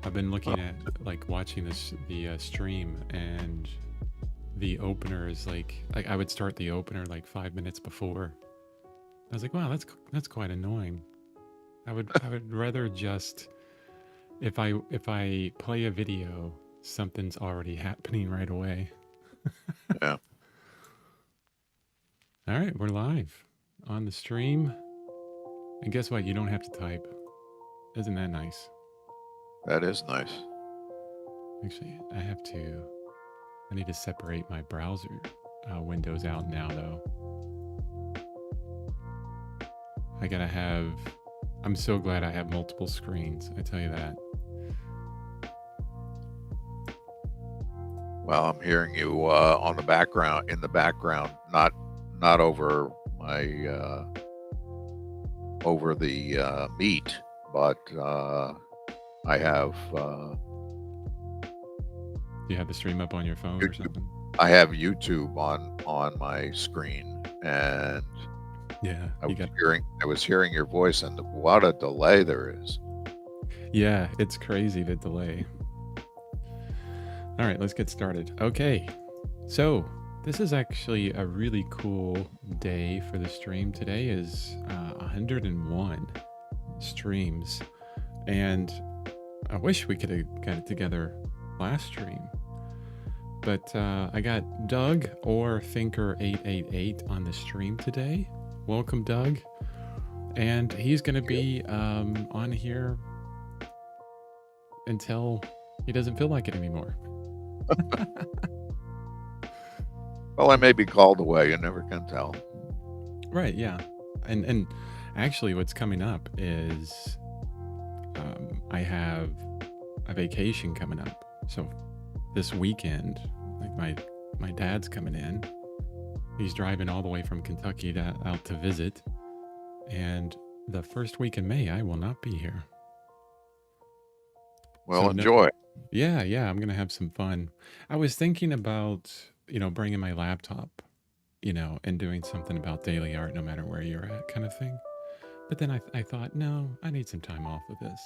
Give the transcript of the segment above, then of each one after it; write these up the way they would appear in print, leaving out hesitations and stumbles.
I've been looking at like watching the stream, and the opener is like I would start the opener like 5 minutes before. I was like, wow, that's quite annoying. I would rather just if I play a video, something's already happening right away. Yeah, All right, we're live on the stream, and guess what? You don't have to type. Isn't that nice? that is nice. Actually, I need to separate my browser windows out now, though. I gotta have. I'm so glad I have multiple screens. I tell you that. Well, I'm hearing you on the background, in the background, not over my over the meet, but I have Do you have the stream up on your phone or YouTube. something? I have YouTube on my screen, and Yeah, you got. I was hearing your voice, and what a delay there is. Yeah, it's crazy the delay. All right, let's get started. Okay, so this is actually a really cool day for the stream. Today is 101 streams, and I wish we could have got it together last stream. But I got Doug or Thinker888 on the stream today. Welcome, Doug. And he's going to be on here until he doesn't feel like it anymore. Well, I may be called away. You never can tell. Right, yeah. And actually what's coming up is I have a vacation coming up. So this weekend, like my dad's coming in. He's driving all the way from Kentucky out to visit. And the first week in May, I will not be here. Well, So enjoy. yeah, I'm going to have some fun. I was thinking about, bringing my laptop, and doing something about daily art no matter where you're at kind of thing. But then I thought, no, I need some time off of this,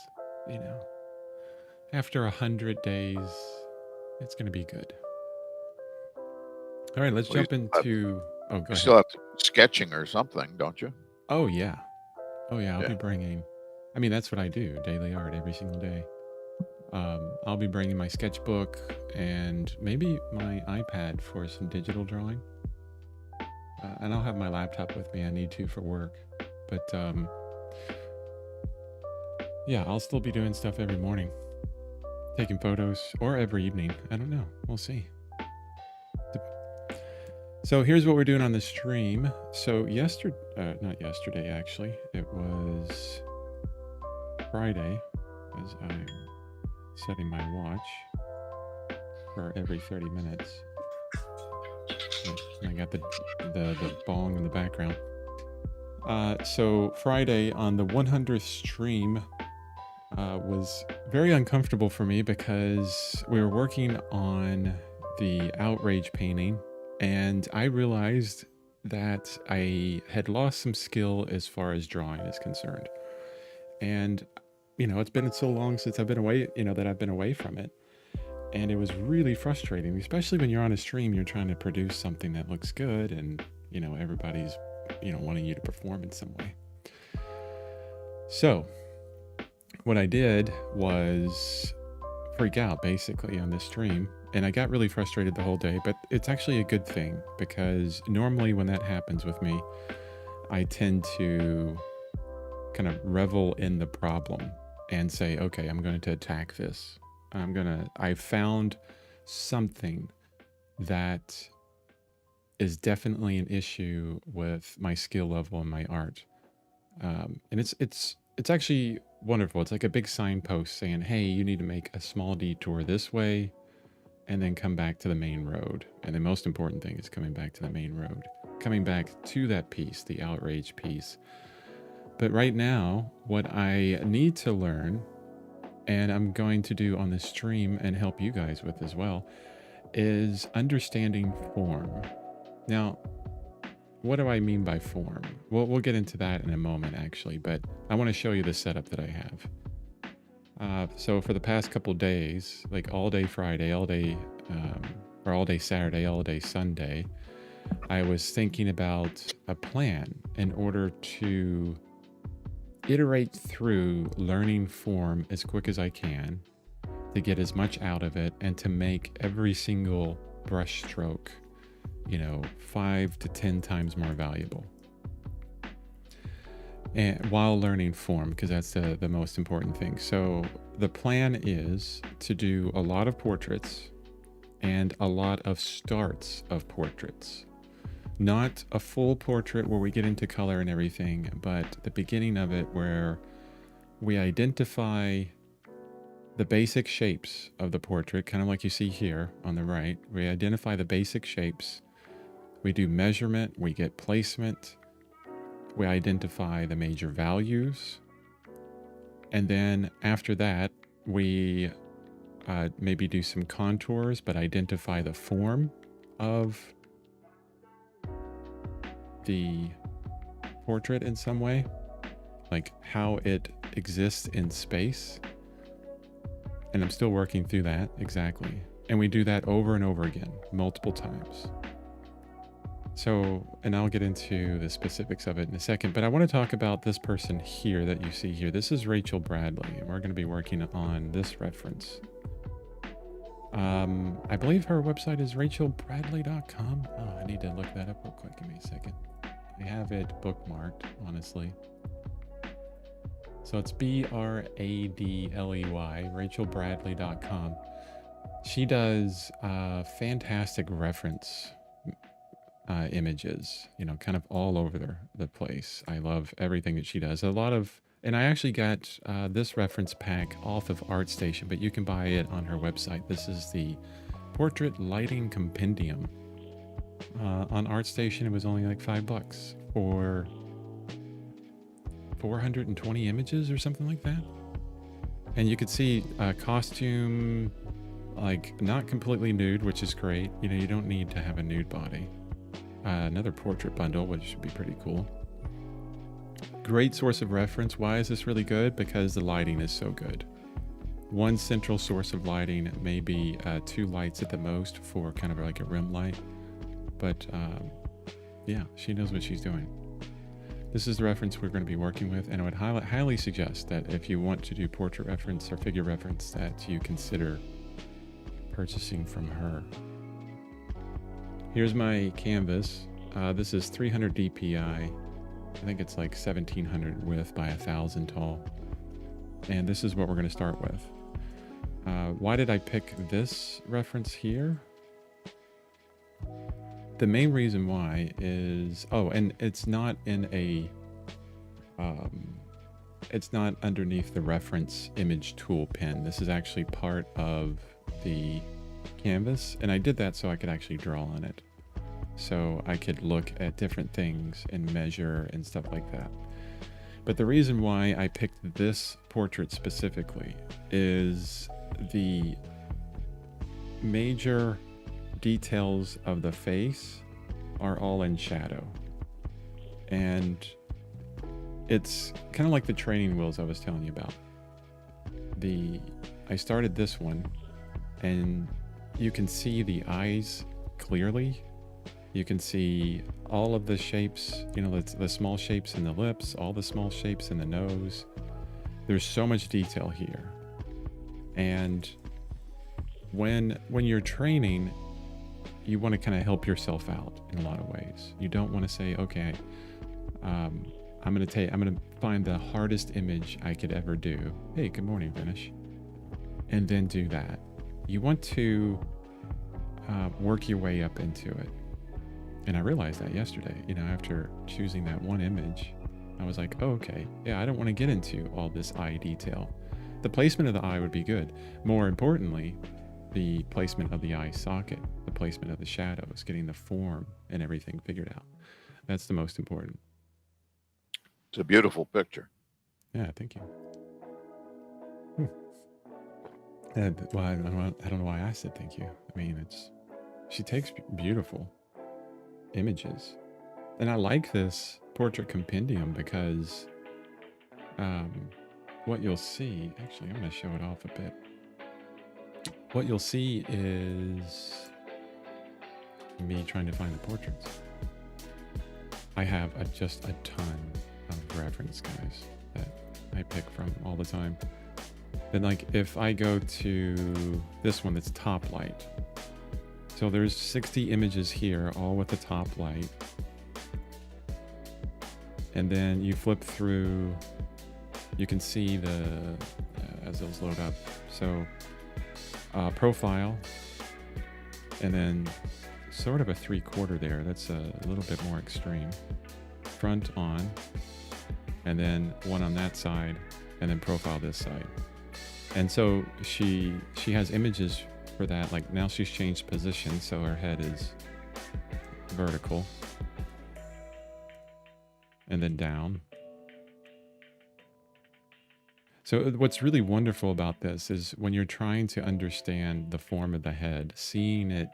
you know. After 100 days, it's going to be good. All right, let's Well, you jump into... Oh, go you ahead. still have to do sketching or something, don't you? Oh, yeah. I'll Yeah. be bringing... I mean, that's what I do, daily art every single day. I'll be bringing my sketchbook and maybe my iPad for some digital drawing. And I'll have my laptop with me. I need to for work. But yeah, I'll still be doing stuff every morning. Taking photos, or every evening. I don't know. We'll see. So here's what we're doing on the stream. So not yesterday actually. It was Friday, as I'm setting my watch for every 30 minutes. I got the bong in the background. So Friday on the 100th stream was very uncomfortable for me because we were working on the outrage painting, and I realized that I had lost some skill as far as drawing is concerned. And it's been so long since I've been away, that I've been away from it. And it was really frustrating, especially when you're on a stream, you're trying to produce something that looks good, and everybody's wanting you to perform in some way. So what I did was freak out basically on this stream, and I got really frustrated the whole day. But it's actually a good thing, because normally when that happens with me, I tend to kind of revel in the problem and say, okay, I'm going to attack this. I found something that is definitely an issue with my skill level and my art. And it's actually wonderful. It's like a big signpost saying, hey, you need to make a small detour this way and then come back to the main road. And the most important thing is coming back to the main road, coming back to that piece, the outrage piece. But right now, what I need to learn, and I'm going to do on the stream and help you guys with as well, is understanding form. Now, what do I mean by form? Well, we'll get into that in a moment, actually, but I want to show you the setup that I have. So for the past couple days, like all day Friday, or all day Saturday, all day Sunday, I was thinking about a plan in order to iterate through learning form as quick as I can to get as much out of it and to make every single brush stroke, 5 to 10 times more valuable. And while learning form, because that's the most important thing. So the plan is to do a lot of portraits and a lot of starts of portraits. Not a full portrait where we get into color and everything, but the beginning of it where we identify the basic shapes of the portrait, kind of like you see here on the right. We identify the basic shapes. We do measurement, we get placement, we identify the major values. And then after that, we maybe do some contours, but identify the form of the portrait in some way, like how it exists in space. And I'm still working through that exactly. And we do that over and over again, multiple times. So, and I'll get into the specifics of it in a second, but I want to talk about this person here that you see here. This is Rachel Bradley, and we're going to be working on this reference. I believe her website is rachelbradley.com. Oh, I need to look that up real quick. Give me a second. I have it bookmarked, honestly. So it's Bradley, rachelbradley.com. She does fantastic reference images, kind of all over the place. I love everything that she does. And I actually got this reference pack off of ArtStation, but you can buy it on her website. This is the Portrait Lighting Compendium. On ArtStation, it was only like $5 for 420 images or something like that. And you could see costume, like not completely nude, which is great. You don't need to have a nude body. Another portrait bundle, which would be pretty cool. Great source of reference. Why is this really good? Because the lighting is so good. One central source of lighting, maybe 2 lights at the most for kind of like a rim light. But yeah, she knows what she's doing. This is the reference we're going to be working with, and I would highly suggest that if you want to do portrait reference or figure reference, that you consider purchasing from her. Here's my canvas. This is 300 DPI. I think it's like 1700 width by 1000 tall. And this is what we're going to start with. Why did I pick this reference here? The main reason why is, and it's not in a, it's not underneath the reference image tool pen. This is actually part of the canvas, and I did that so I could actually draw on it. So I could look at different things and measure and stuff like that. But the reason why I picked this portrait specifically is the major details of the face are all in shadow. And it's kind of like the training wheels I was telling you about. I started this one, and you can see the eyes clearly. You can see all of the shapes, the small shapes in the lips, all the small shapes in the nose. There's so much detail here. And when you're training, you want to kind of help yourself out in a lot of ways. You don't want to say, okay, I'm going to find the hardest image I could ever do. Hey, good morning, Vinish. And then do that. You want to work your way up into it. And I realized that yesterday, after choosing that one image, I was like, oh, okay, yeah, I don't want to get into all this eye detail. The placement of the eye would be good. More importantly, the placement of the eye socket, the placement of the shadows, getting the form and everything figured out. That's the most important. It's a beautiful picture. Yeah, thank you. Well, I don't know why I said thank you. I mean, she takes beautiful images. And I like this portrait compendium because what you'll see, actually, I'm going to show it off a bit. What you'll see is me trying to find the portraits. I have just a ton of reference guys that I pick from all the time. And like if I go to this one that's top light, so there's 60 images here, all with the top light. And then you flip through, you can see the, as those load up. So profile, and then sort of a 3/4 there. That's a little bit more extreme. Front on, and then one on that side, and then profile this side. And so she has images for that. Like now she's changed position, so her head is vertical, and then down. So what's really wonderful about this is when you're trying to understand the form of the head, seeing it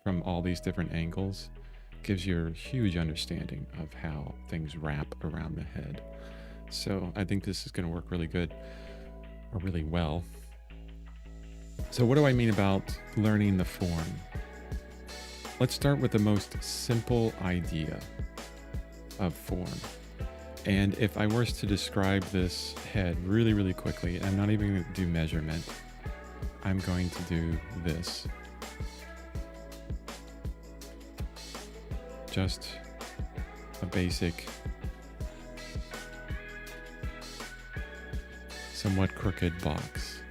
from all these different angles gives you a huge understanding of how things wrap around the head. So I think this is going to work really good, or really well. So what do I mean about learning the form? Let's start with the most simple idea of form. And if I were to describe this head really, really quickly, I'm not even going to do measurement. I'm going to do this. Just a basic, somewhat crooked box.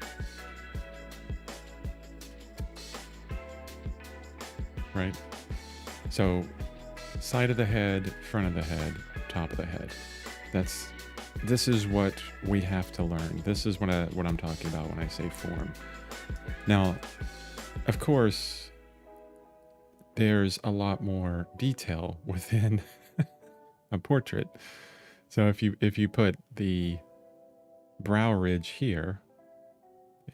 Right? So side of the head, front of the head, top of the head. This is what we have to learn. This is what I'm talking about when I say form. Now, of course, there's a lot more detail within a portrait. So if you put the brow ridge here,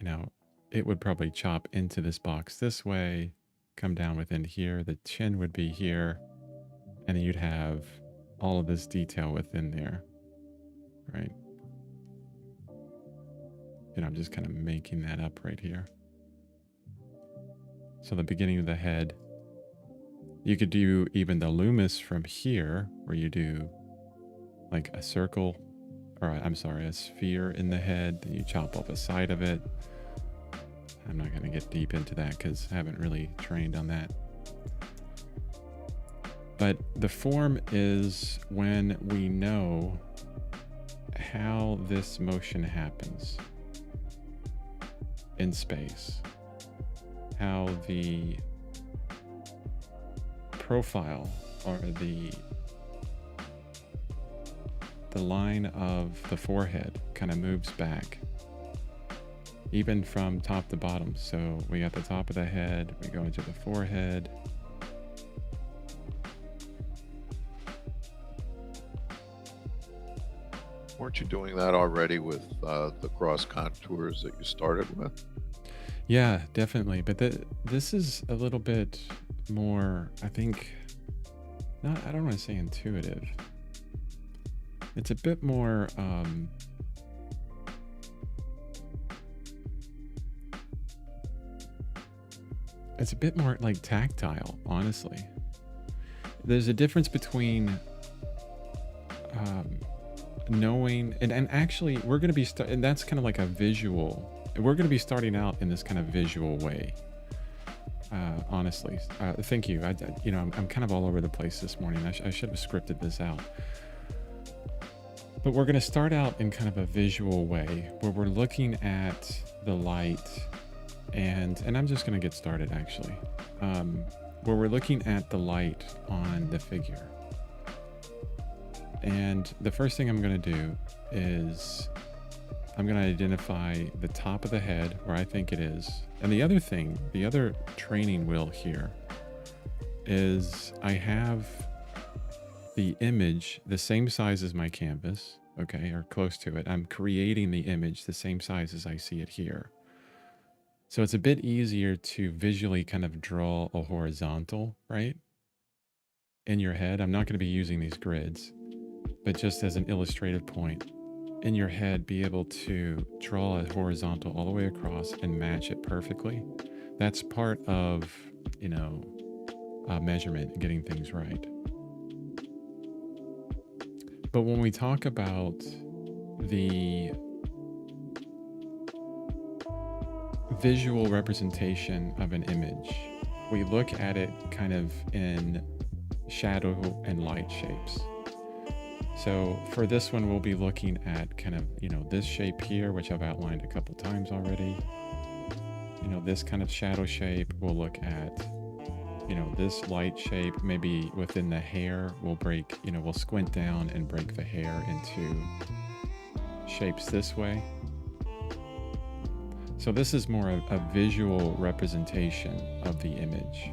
you know, it would probably chop into this box this way, come down within here, the chin would be here, and then you'd have all of this detail within there, right? And I'm just kind of making that up right here. So the beginning of the head, you could do even the loomis from here, where you do like a circle, or I'm sorry, a sphere in the head, then you chop off a side of it. I'm not going to get deep into that because I haven't really trained on that. But the form is when we know how this motion happens in space, how the profile or the line of the forehead kind of moves back, even from top to bottom. So we got the top of the head, we go into the forehead. Weren't you doing that already with the cross contours that you started with? Yeah, definitely. But this is a little bit more, I think, I don't want to say intuitive. It's a bit more, it's a bit more like tactile, honestly. There's a difference between knowing, and actually we're going to be, and that's kind of like a visual, we're going to be starting out in this kind of visual way. Honestly, thank you. I'm kind of all over the place this morning. I should have scripted this out. But we're going to start out in kind of a visual way where we're looking at the light, and I'm just going to get started actually, where we're looking at the light on the figure. And the first thing I'm going to do is I'm going to identify the top of the head where I think it is. And the other thing, the other training wheel here is I have the image the same size as my canvas, okay, or close to it. I'm creating the image the same size as I see it here. So it's a bit easier to visually kind of draw a horizontal, right? In your head. I'm not going to be using these grids, but just as an illustrative point, in your head be able to draw a horizontal all the way across and match it perfectly. That's part of, you know, measurement and getting things right. But when we talk about the visual representation of an image, we look at it kind of in shadow and light shapes. So for this one, we'll be looking at kind of, you know, this shape here, which I've outlined a couple times already. You know, this kind of shadow shape. We'll look at, you know, this light shape, maybe within the hair. We'll break, you know, we'll squint down and break the hair into shapes this way. So this is more of a visual representation of the image.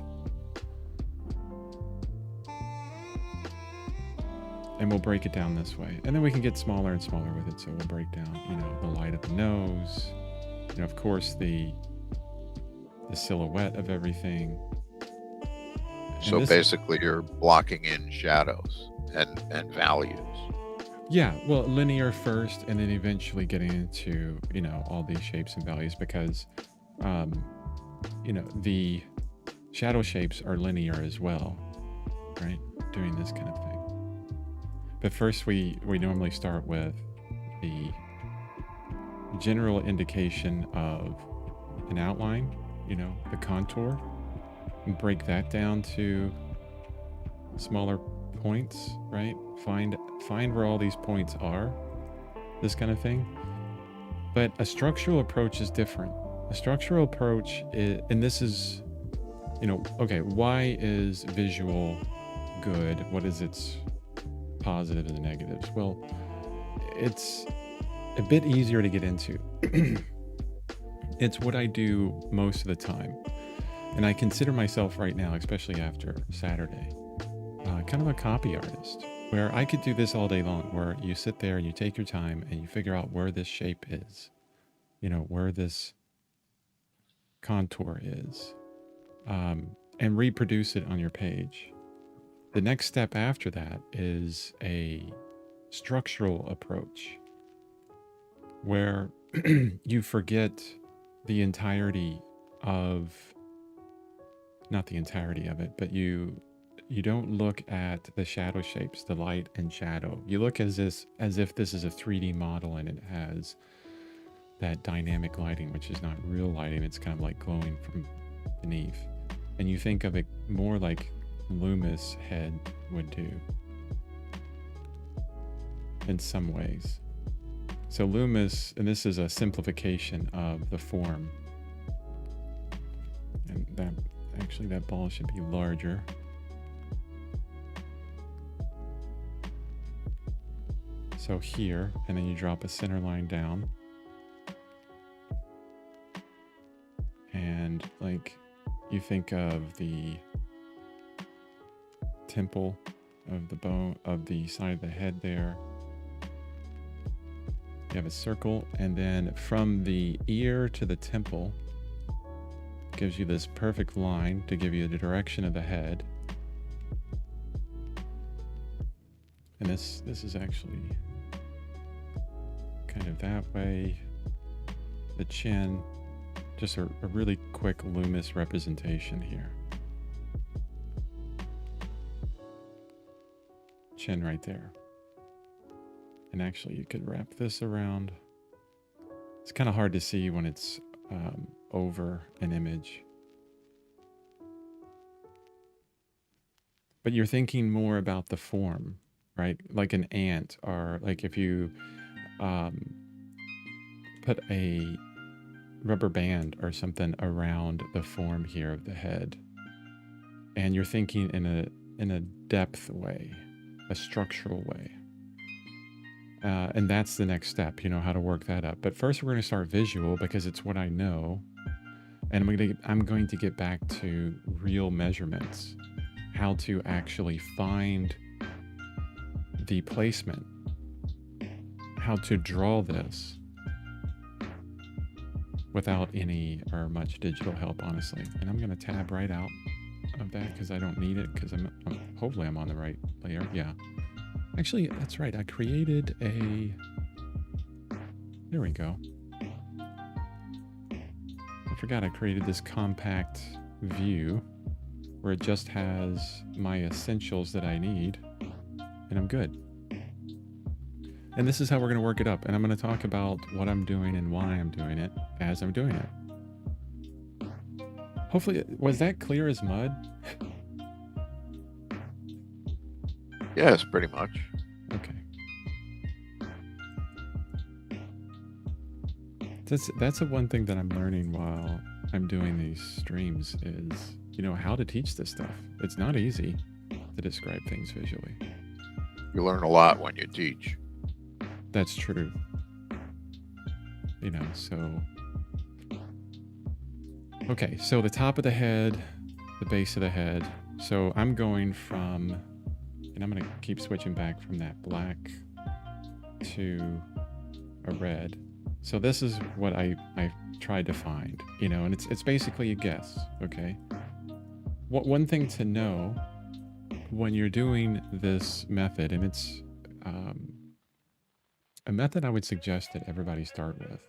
And we'll break it down this way. And then we can get smaller and smaller with it. So we'll break down, you know, the light of the nose, you know, of course, the silhouette of everything. So basically you're blocking in shadows and values. Yeah, well, linear first, and then eventually getting into, you know, all these shapes and values, because, you know, the shadow shapes are linear as well, right? Doing this kind of thing. But first, we normally start with the general indication of an outline, you know, the contour, and break that down to smaller points, right? Find where all these points are, this kind of thing. But a structural approach is different. A structural approach is, and this is, you know, okay, why is visual good? What is its positives and negatives? Well, it's a bit easier to get into. It's what I do most of the time. And I consider myself right now, especially after Saturday, kind of a copy artist, where I could do this all day long, where you sit there and you take your time and you figure out where this shape is, you know, where this contour is, and reproduce it on your page. The next step after that is a structural approach, where you forget the entirety of, not the entirety of it, but you don't look at the shadow shapes, the light and shadow. You look as if this is a 3D model and it has that dynamic lighting, which is not real lighting. It's kind of like glowing from beneath. And you think of it more like Loomis head would do in some ways. So Loomis, and this is a simplification of the form. And that ball should be larger. So here, and then you drop a center line down. And like you think of the temple of the bone of the side of the head there. You have a circle, and then from the ear to the temple gives you this perfect line to give you the direction of the head. And this is actually kind of that way. The chin, just a really quick Loomis representation here. Chin right there. And actually you could wrap this around. It's kind of hard to see when it's over an image. But you're thinking more about the form, right? Like an ant, or like if you put a rubber band or something around the form here of the head, and you're thinking in a depth way, a structural way. And that's the next step, you know, how to work that up. But first we're going to start visual because it's what I know. And I'm going to get back to real measurements, how to actually find the placement, how to draw this without any or much digital help, honestly. And I'm going to tab right out of that because I don't need it, because hopefully I'm on the right layer. Yeah. Actually, that's right. I created a There we go. I forgot I created this compact view where it just has my essentials that I need, and I'm good. And this is how we're going to work it up. And I'm going to talk about what I'm doing and why I'm doing it as I'm doing it. Hopefully, was that clear as mud? Yes, pretty much. Okay. That's the one thing that I'm learning while I'm doing these streams is, you know, how to teach this stuff. It's not easy to describe things visually. You learn a lot when you teach. That's true. You know, so... Okay, so the top of the head, the base of the head. So I'm going from... And I'm going to keep switching back from that black to a red. So this is what I tried to find, you know, and it's basically a guess, okay? One thing to know when you're doing this method, and it's a method I would suggest that everybody start with,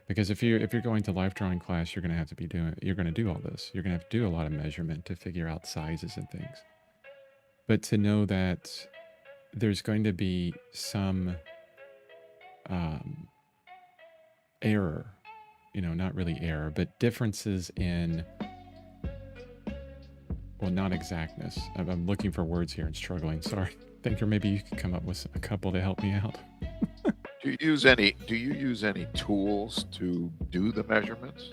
because if you're going to life drawing class, you're going to have to be you're going to do all this. You're going to have to do a lot of measurement to figure out sizes and things. But to know that there's going to be some error, you know, not really error, but differences in, well, not exactness. I'm looking for words here and struggling. Sorry. Thinker, maybe you could come up with a couple to help me out. Do you use any tools to do the measurements?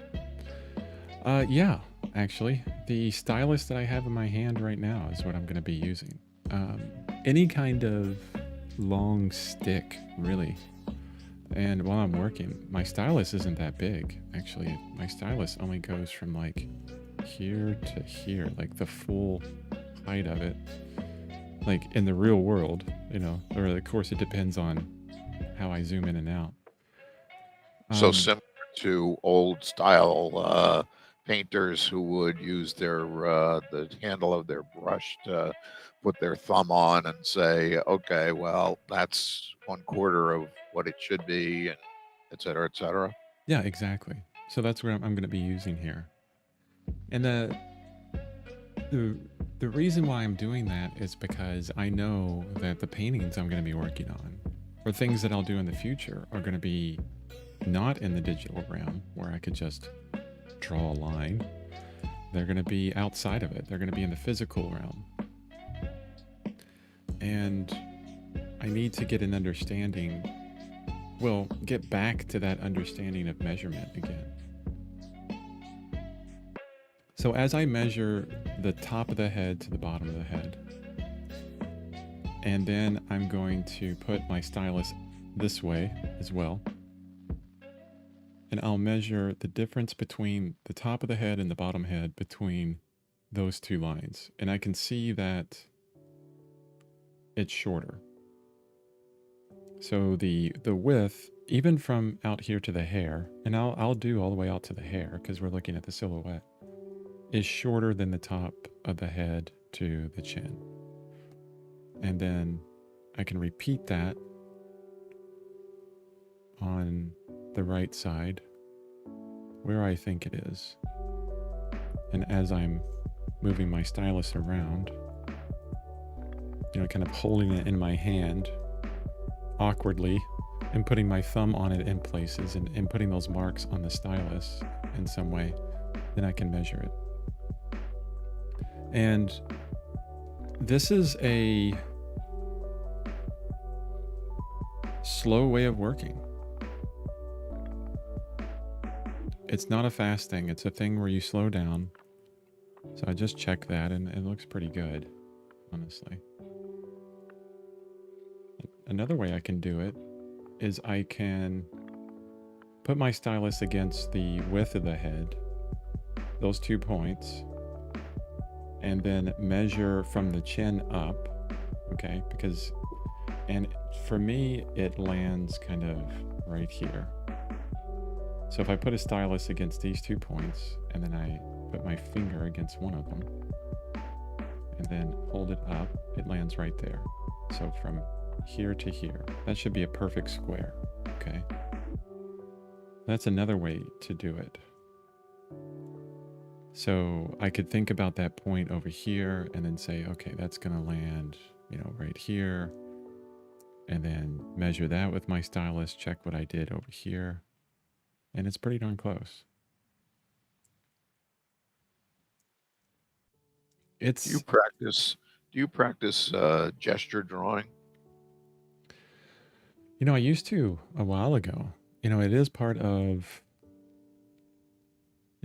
Yeah, actually. The stylus that I have in my hand right now is what I'm going to be using. Any kind of long stick, really. And while I'm working, my stylus isn't that big, actually. My stylus only goes from like here to here, like the full height of it. Like in the real world, you know, or of course it depends on how I zoom in and out. So similar to old style painters who would use their the handle of their brush to put their thumb on and say, okay, well, that's 1/4 of what it should be, and et cetera, et cetera. Yeah, exactly. So that's what I'm going to be using here. And the reason why I'm doing that is because I know that the paintings I'm going to be working on, or things that I'll do in the future, are going to be not in the digital realm where I could just draw a line. They're going to be outside of it. They're going to be in the physical realm. And I need to get an understanding, well, get back to that understanding of measurement again. So as I measure the top of the head to the bottom of the head, and then I'm going to put my stylus this way as well, and I'll measure the difference between the top of the head and the bottom head between those two lines. And I can see that it's shorter. So the width, even from out here to the hair, and I'll do all the way out to the hair because we're looking at the silhouette, is shorter than the top of the head to the chin. And then I can repeat that on the right side where I think it is. And as I'm moving my stylus around, you know, kind of holding it in my hand awkwardly and putting my thumb on it in places and putting those marks on the stylus in some way, then I can measure it. And this is a slow way of working. It's not a fast thing. It's a thing where you slow down. So I just checked that and it looks pretty good, honestly. Another way I can do it is I can put my stylus against the width of the head, those 2 points, and then measure from the chin up, okay? Because, and for me, it lands kind of right here. So if I put a stylus against these 2 points, and then I put my finger against one of them, and then hold it up, it lands right there. So from here to here, that should be a perfect square, okay? That's another way to do it. So I could think about that point over here and then say, okay, that's going to land, right here. And then measure that with my stylus, check what I did over here. And it's pretty darn close. Do you practice gesture drawing? I used to a while ago. It is part of,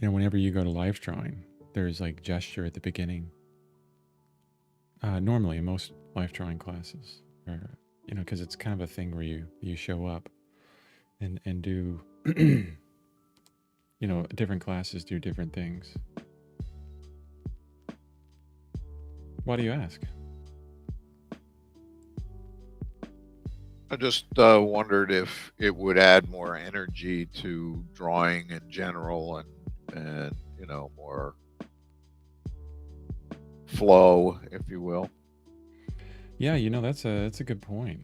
whenever you go to life drawing, there's like gesture at the beginning. Normally in most life drawing classes, or, because it's kind of a thing where you show up and do, different classes do different things. Why do you ask? I just wondered if it would add more energy to drawing in general and more flow, if you will. Yeah, that's a good point.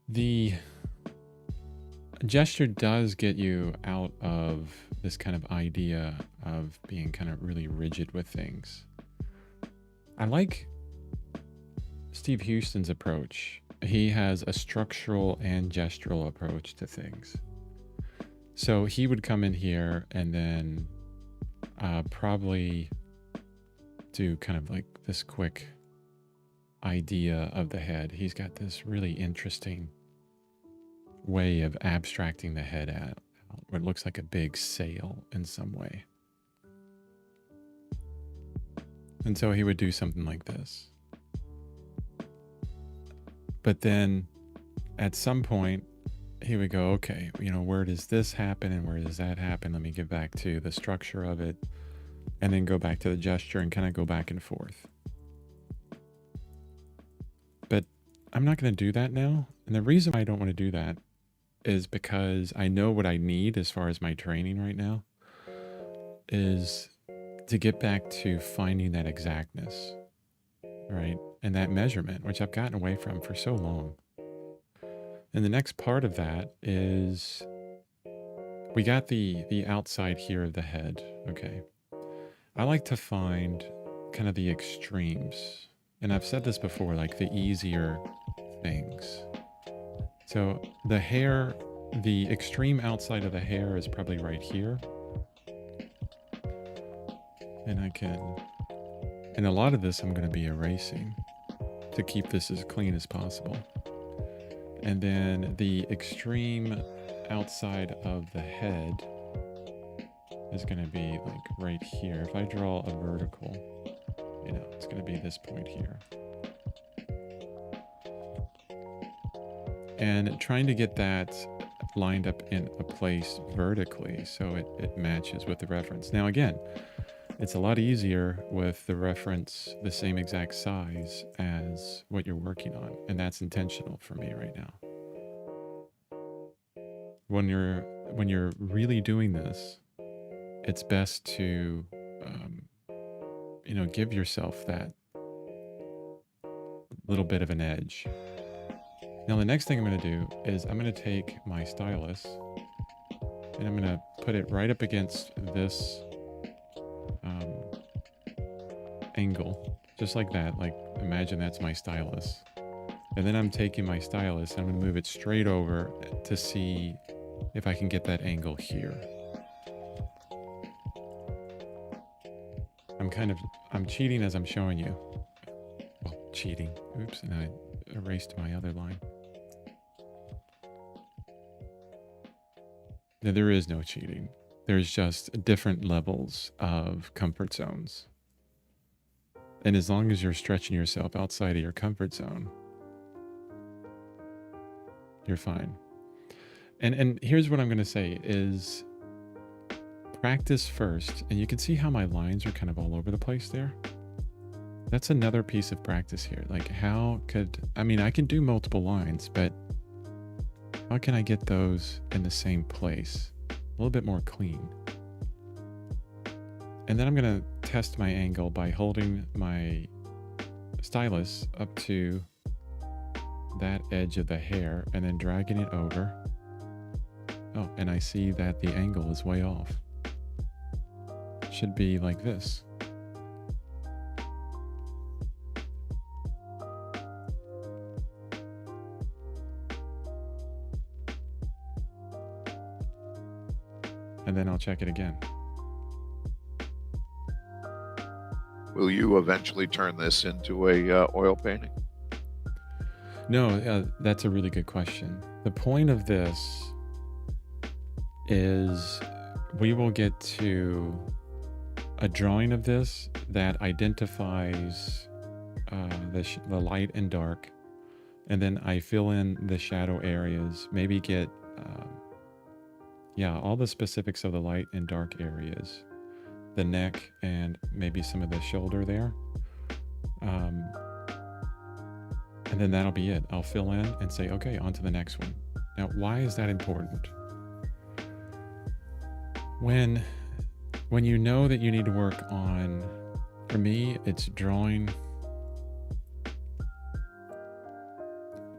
The gesture does get you out of this kind of idea of being kind of really rigid with things. I like Steve Houston's approach. He has a structural and gestural approach to things. So he would come in here and then probably do kind of like this quick idea of the head. He's got this really interesting way of abstracting the head out, where it looks like a big sail in some way. And so he would do something like this. But then at some point, he would go, okay, where does this happen and where does that happen? Let me get back to the structure of it, and then go back to the gesture and kind of go back and forth. But I'm not going to do that now. And the reason why I don't want to do that is because I know what I need as far as my training right now is to get back to finding that exactness, right? And that measurement, which I've gotten away from for so long. And the next part of that is we got the outside here of the head. Okay. I like to find kind of the extremes. And I've said this before, like the easier things. So the hair, the extreme outside of the hair is probably right here. And a lot of this I'm going to be erasing to keep this as clean as possible. And then the extreme outside of the head is going to be like right here. If I draw a vertical, it's going to be this point here. And trying to get that lined up in a place vertically so it matches with the reference. Now, again, it's a lot easier with the reference the same exact size as what you're working on. And that's intentional for me right now. When you're really doing this, it's best to, give yourself that little bit of an edge. Now, the next thing I'm going to do is I'm going to take my stylus and I'm going to put it right up against this angle, just like that. Like, imagine that's my stylus. And then I'm taking my stylus and I'm going to move it straight over to see if I can get that angle here. I'm cheating as I'm showing you. Well, cheating. Oops, and I erased my other line. Now, there is no cheating. There's just different levels of comfort zones. And as long as you're stretching yourself outside of your comfort zone, you're fine. And here's what I'm going to say is practice first. And you can see how my lines are kind of all over the place there. That's another piece of practice here. Like I can do multiple lines, but how can I get those in the same place? A little bit more clean. And then I'm going to test my angle by holding my stylus up to that edge of the hair and then dragging it over. Oh, and I see that the angle is way off. It should be like this. And then I'll check it again. Will you eventually turn this into a oil painting? No, that's a really good question. The point of this is we will get to a drawing of this that identifies the light and dark, and then I fill in the shadow areas, maybe get all the specifics of the light and dark areas, the neck and maybe some of the shoulder there. And then that'll be it. I'll fill in and say, okay, on to the next one. Now, why is that important? When you know that you need to work on, for me, it's drawing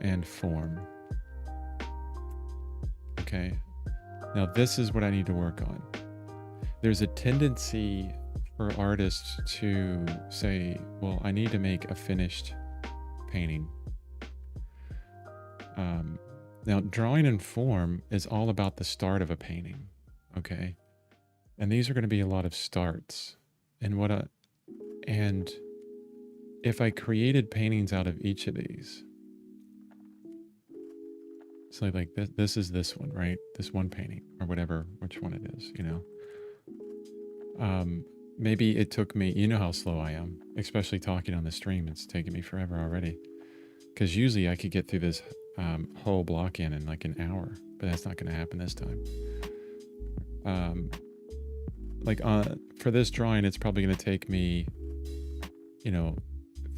and form. Okay. Now, this is what I need to work on. There's a tendency for artists to say, well, I need to make a finished painting. Now, drawing and form is all about the start of a painting, okay? And these are going to be a lot of starts. And if I created paintings out of each of these, so like this is this one, right? This one painting or whatever, which one it is, you know? Maybe it took me, you know how slow I am, especially talking on the stream. It's taken me forever already. Because usually I could get through this whole block in like an hour, but that's not going to happen this time. For this drawing, it's probably going to take me,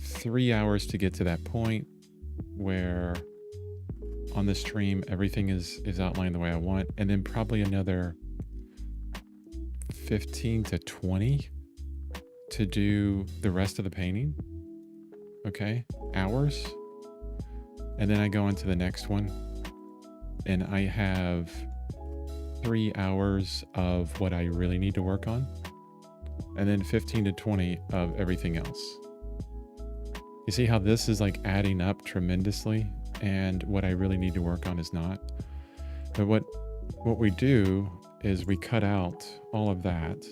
3 hours to get to that point where on the stream, everything is outlined the way I want. And then probably another 15 to 20 to do the rest of the painting. Okay. Hours. And then I go into the next one and I have 3 hours of what I really need to work on. And then 15 to 20 of everything else. You see how this is like adding up tremendously and what I really need to work on is not. But what we do is we cut out all of that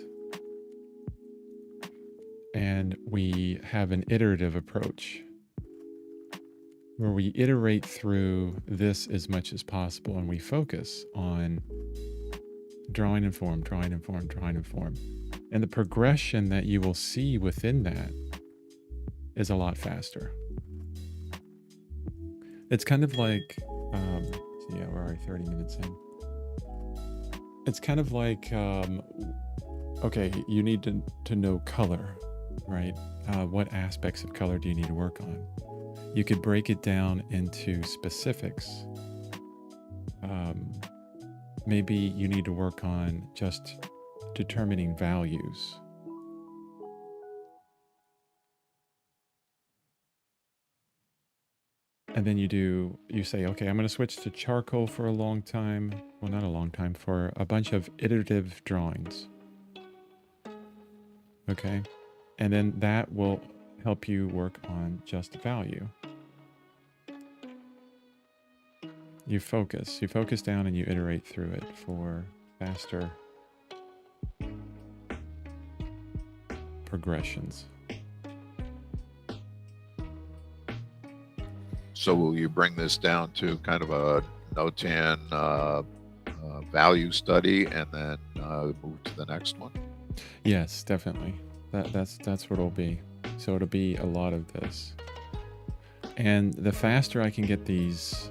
and we have an iterative approach where we iterate through this as much as possible and we focus on drawing and form, drawing and form, drawing and form. And the progression that you will see within that is a lot faster. It's kind of like, we're already 30 minutes in. It's kind of like, okay, you need to know color, right? What aspects of color do you need to work on? You could break it down into specifics. Maybe you need to work on just determining values. And then you say, okay, I'm going to switch to charcoal for a long time. Well, not a long time, for a bunch of iterative drawings. Okay. And then that will help you work on just value. You focus down and you iterate through it for faster progressions. So will you bring this down to kind of a no-tan value study and then move to the next one? Yes, definitely. That's what it'll be. So it'll be a lot of this. And the faster I can get these,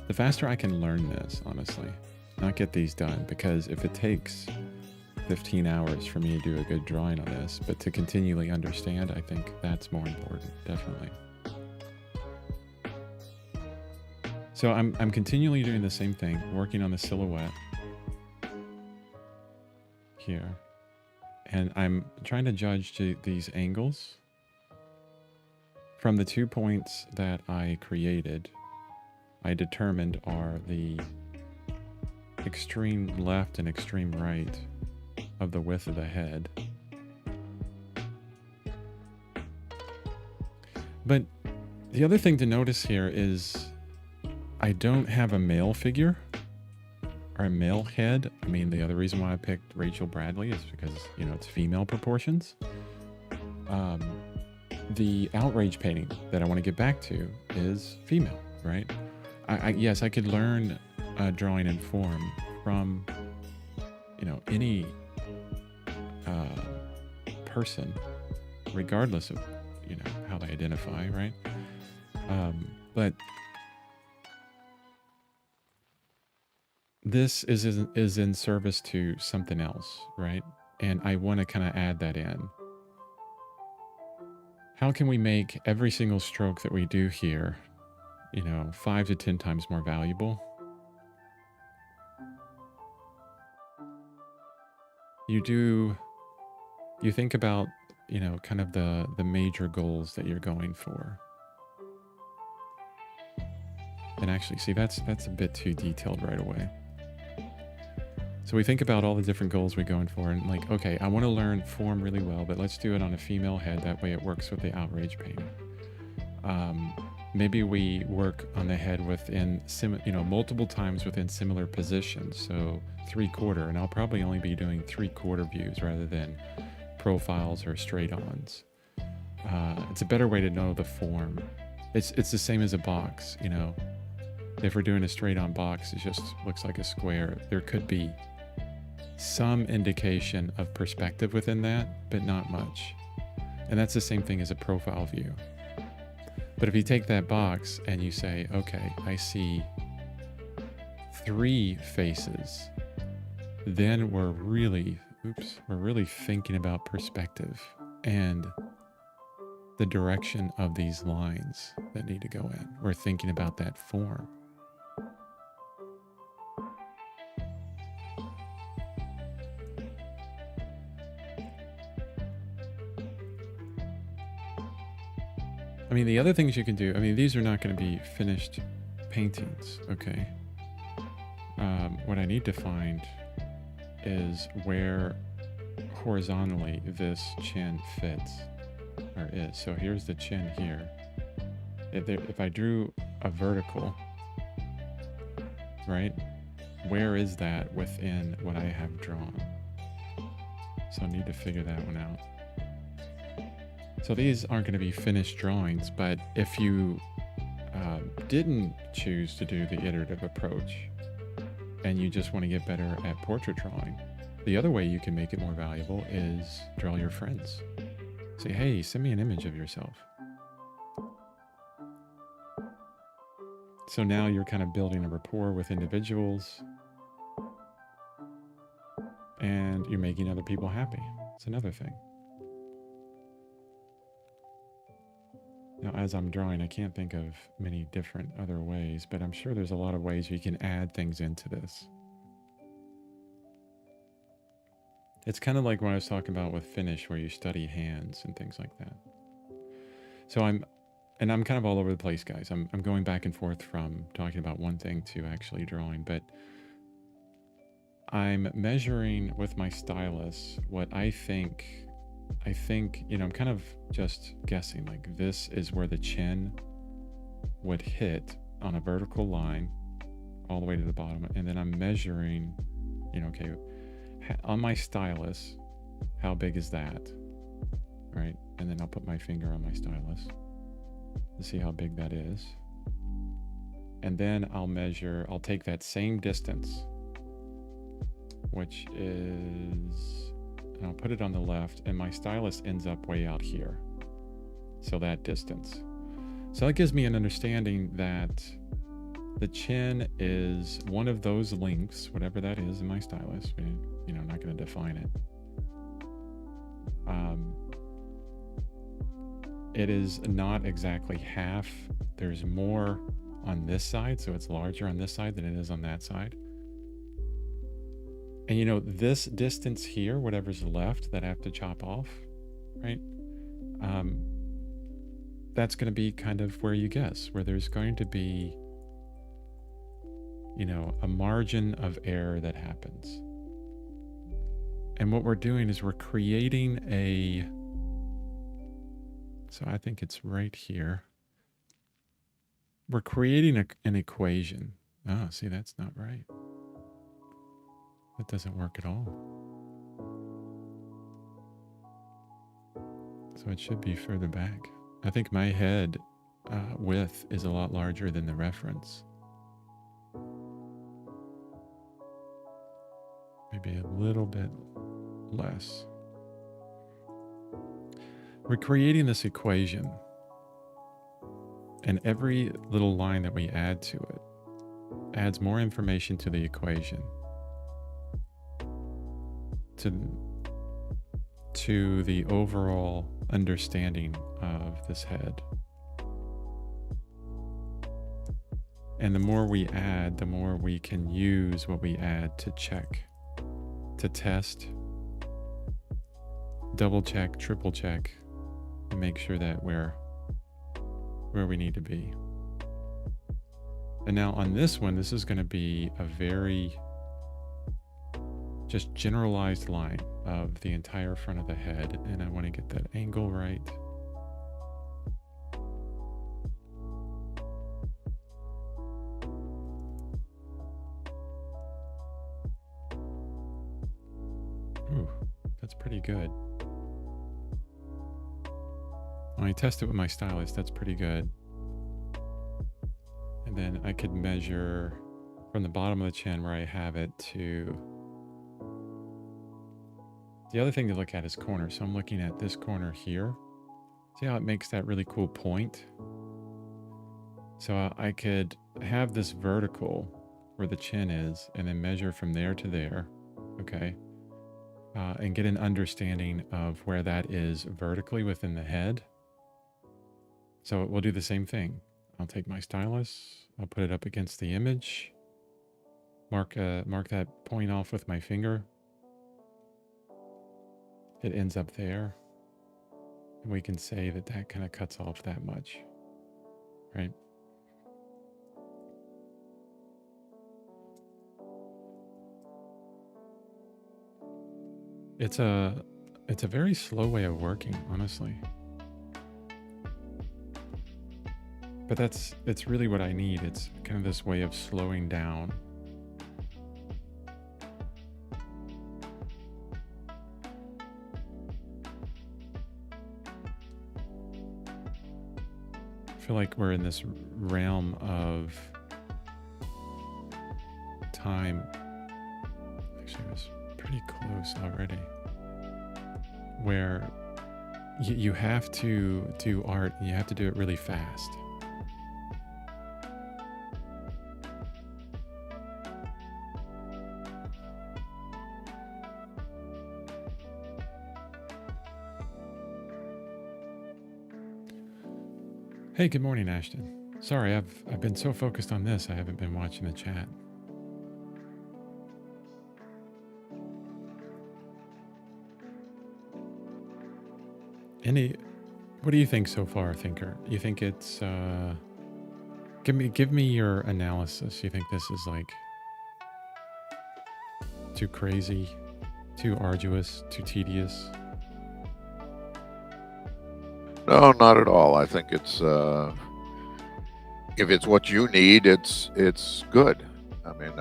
the faster I can learn this, honestly. Not get these done, because if it takes 15 hours for me to do a good drawing on this, but to continually understand, I think that's more important, definitely. So I'm continually doing the same thing, working on the silhouette here. And I'm trying to judge these angles from the 2 points that I created, I determined are the extreme left and extreme right of the width of the head. But the other thing to notice here is I don't have a male figure or a male head. I mean, the other reason why I picked Rachel Bradley is because, you know, it's female proportions. The outrage painting that I want to get back to is female, right? Yes, I could learn drawing and form from, you know, any person, regardless of, you know, how they identify, right? But this is in service to something else, right? And I want to kind of add that in. How can we make every single stroke that we do here, you know, 5 to 10 times more valuable? You think about, you know, kind of the major goals that you're going for. And actually, see, that's a bit too detailed right away. So we think about all the different goals we're going for, and like, okay, I want to learn form really well, but let's do it on a female head. That way it works with the outrage painting. Maybe we work on the head within, multiple times within similar positions. So 3/4, and I'll probably only be doing 3/4 views rather than profiles or straight-ons. It's a better way to know the form. It's the same as a box, you know. If we're doing a straight-on box, it just looks like a square. There could be some indication of perspective within that, but not much. And that's the same thing as a profile view. But if you take that box and you say, okay, I see 3 faces, then we're really thinking about perspective and the direction of these lines that need to go in. We're thinking about that form. I mean, the other things you can do, I mean, these are not going to be finished paintings, okay? What I need to find is where horizontally this chin fits, or is. So here's the chin here. If I drew a vertical, right? Where is that within what I have drawn? So I need to figure that one out. So these aren't going to be finished drawings, but if you didn't choose to do the iterative approach and you just want to get better at portrait drawing, the other way you can make it more valuable is draw your friends. Say, hey, send me an image of yourself. So now you're kind of building a rapport with individuals and you're making other people happy. It's another thing. Now, as I'm drawing, I can't think of many different other ways, but I'm sure there's a lot of ways you can add things into this. It's kind of like what I was talking about with finish, where you study hands and things like that. So I'm kind of all over the place, guys. I'm going back and forth from talking about one thing to actually drawing, but I'm measuring with my stylus what I think, you know, I'm kind of just guessing, like this is where the chin would hit on a vertical line all the way to the bottom. And then I'm measuring, you know, okay, on my stylus, how big is that? Right? And then I'll put my finger on my stylus to see how big that is. And then I'll take that same distance, which is, and I'll put it on the left, and my stylus ends up way out here. So that distance. So that gives me an understanding that the chin is one of those lengths, whatever that is in my stylus. You know, I'm not going to define it. It is not exactly half. There's more on this side, so it's larger on this side than it is on that side. And you know, this distance here, whatever's left that I have to chop off, right? that's going to be kind of where you guess, where there's going to be, a margin of error that happens. And what we're doing is we're creating so I think it's right here. We're creating an equation. Oh, see, that's not right. That doesn't work at all. So it should be further back. I think my head width is a lot larger than the reference. Maybe a little bit less. We're creating this equation, and every little line that we add to it adds more information to the equation, to the overall understanding of this head. And the more we add, the more we can use what we add to check, to test, double check, triple check, and make sure that we're where we need to be. And now on this one, this is going to be a very just generalized line of the entire front of the head. And I want to get that angle right. Ooh, that's pretty good. When I test it with my stylus, that's pretty good. And then I could measure from the bottom of the chin where I have it to... The other thing to look at is corners. So I'm looking at this corner here. See how it makes that really cool point? So I could have this vertical where the chin is and then measure from there to there, okay? And get an understanding of where that is vertically within the head. So we'll do the same thing. I'll take my stylus, I'll put it up against the image, mark that point off with my finger. It ends up there. And we can say that that kind of cuts off that much, right? It's a very slow way of working, honestly. But it's really what I need. It's kind of this way of slowing down. I feel like we're in this realm of time. Actually, it was pretty close already. Where you have to do art and you have to do it really fast. Hey, good morning, Ashton. Sorry, I've been so focused on this, I haven't been watching the chat. What do you think so far, Thinker? You think it's give me your analysis. You think this is like too crazy, too arduous, too tedious? No, not at all. I think it's if it's what you need, it's good. I mean,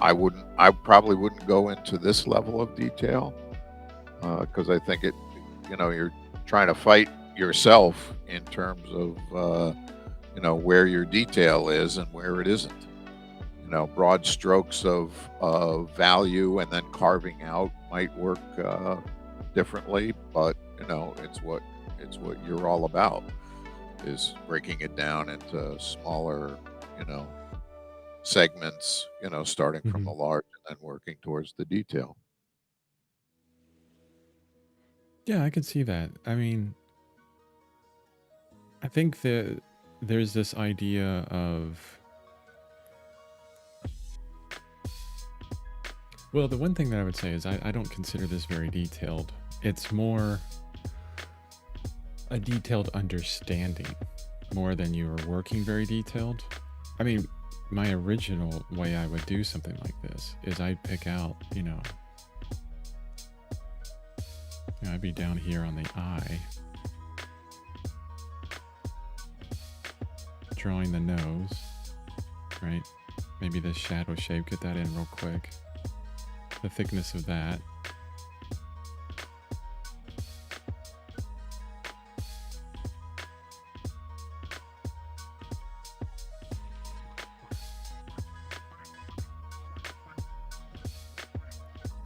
I probably wouldn't go into this level of detail because I think you're trying to fight yourself in terms of where your detail is and where it isn't. Broad strokes of value and then carving out might work differently, but it's what you're all about, is breaking it down into smaller segments, starting from the large and then working towards the detail. Yeah, I could see that. I mean, I think that there's this idea of, well, the one thing that I would say is I don't consider this very detailed. It's more, a detailed understanding more than you were working very detailed. I mean, my original way I would do something like this is I'd pick out, I'd be down here on the eye, drawing the nose, right? Maybe this shadow shape, get that in real quick. The thickness of that.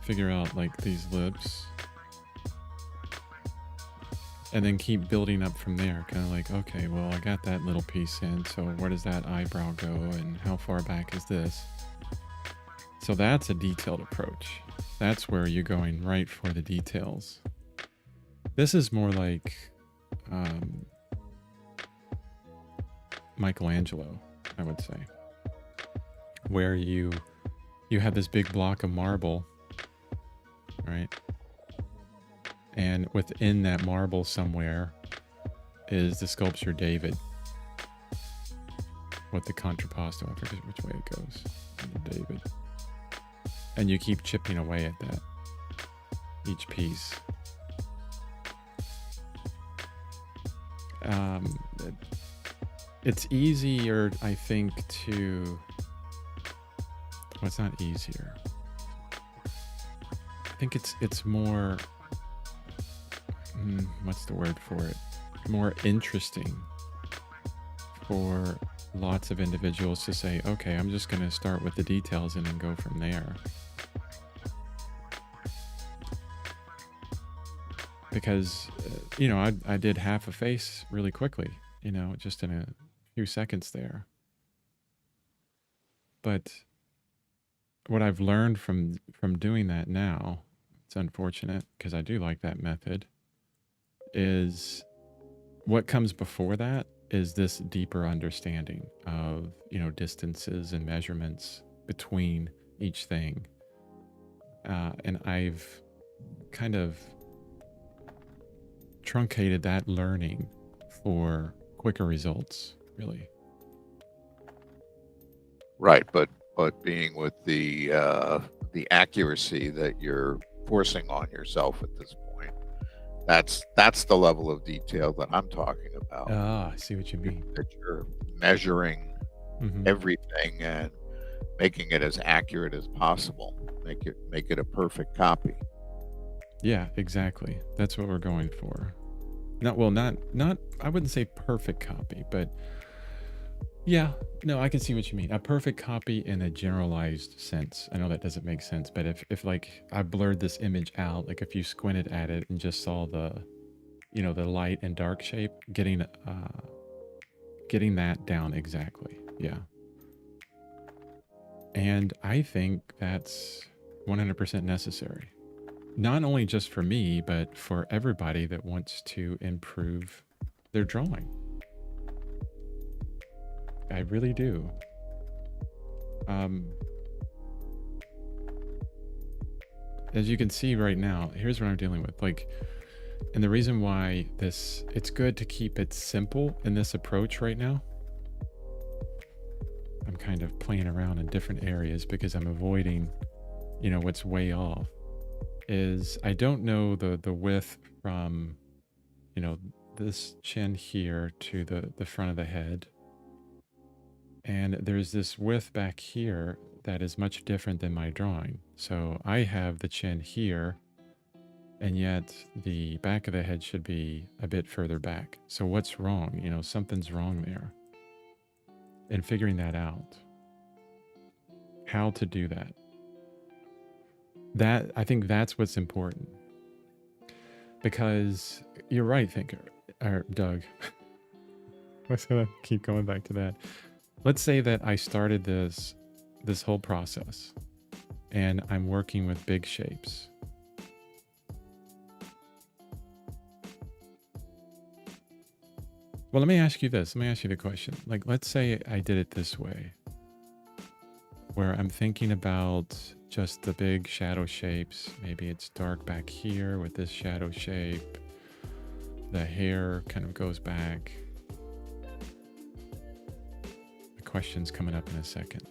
Figure out like these lips. And then keep building up from there. Kind of like, okay, well, I got that little piece in. So where does that eyebrow go? And how far back is this? So that's a detailed approach. That's where you're going right for the details. This is more like Michelangelo, I would say. Where you have this big block of marble, right? And within that marble somewhere is the sculpture David with the contrapposto. I forget which way it goes. David. And you keep chipping away at that, each piece. It's easier, I think, to... Well, it's not easier. I think it's more... what's the word for it? More interesting for lots of individuals to say, okay, I'm just going to start with the details and then go from there. Because, I did half a face really quickly, just in a few seconds there. But what I've learned from doing that now, it's unfortunate because I do like that method, is what comes before that is this deeper understanding of, distances and measurements between each thing. And I've kind of truncated that learning for quicker results, really. Right, but being with the accuracy that you're forcing on yourself at this point, that's the level of detail that I'm talking about. Ah, I see what you mean. That you're measuring everything and making it as accurate as possible. Make it a perfect copy. Yeah, exactly. That's what we're going for. Not I wouldn't say perfect copy, but yeah, no, I can see what you mean. A perfect copy in a generalized sense. I know that doesn't make sense, but if like I blurred this image out, like if you squinted at it and just saw the light and dark shape, getting that down exactly. Yeah. And I think that's 100% necessary. Not only just for me, but for everybody that wants to improve their drawing. I really do. As you can see right now, here's what I'm dealing with. And the reason why it's good to keep it simple in this approach right now. I'm kind of playing around in different areas because I'm avoiding, what's way off. Is I don't know the width from, this chin here to the front of the head. And there's this width back here that is much different than my drawing. So I have the chin here, and yet the back of the head should be a bit further back. So what's wrong? Something's wrong there. And figuring that out. How to do that. I think that's what's important. Because you're right, Doug. Let's keep going back to that. Let's say that I started this whole process and I'm working with big shapes. Well, let me ask you this. Let me ask you the question. Like, let's say I did it this way, where I'm thinking about just the big shadow shapes. Maybe it's dark back here with this shadow shape. the hair kind of goes back. The question's coming up in a second.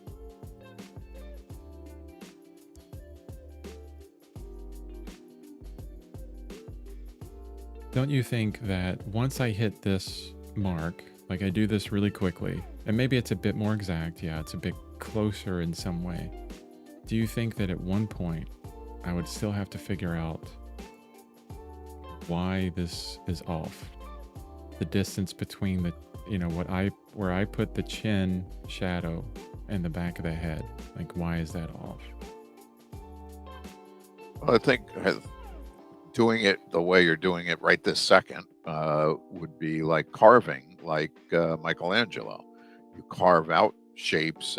Don't you think that once I hit this mark, like I do this really quickly, and maybe it's a bit more exact, yeah, it's a bit closer in some way. Do you think that at one point I would still have to figure out why this is off? The distance between the, where I put the chin shadow and the back of the head, like why is that off? Well, I think doing it the way you're doing it right this second would be like carving, like Michelangelo. You carve out shapes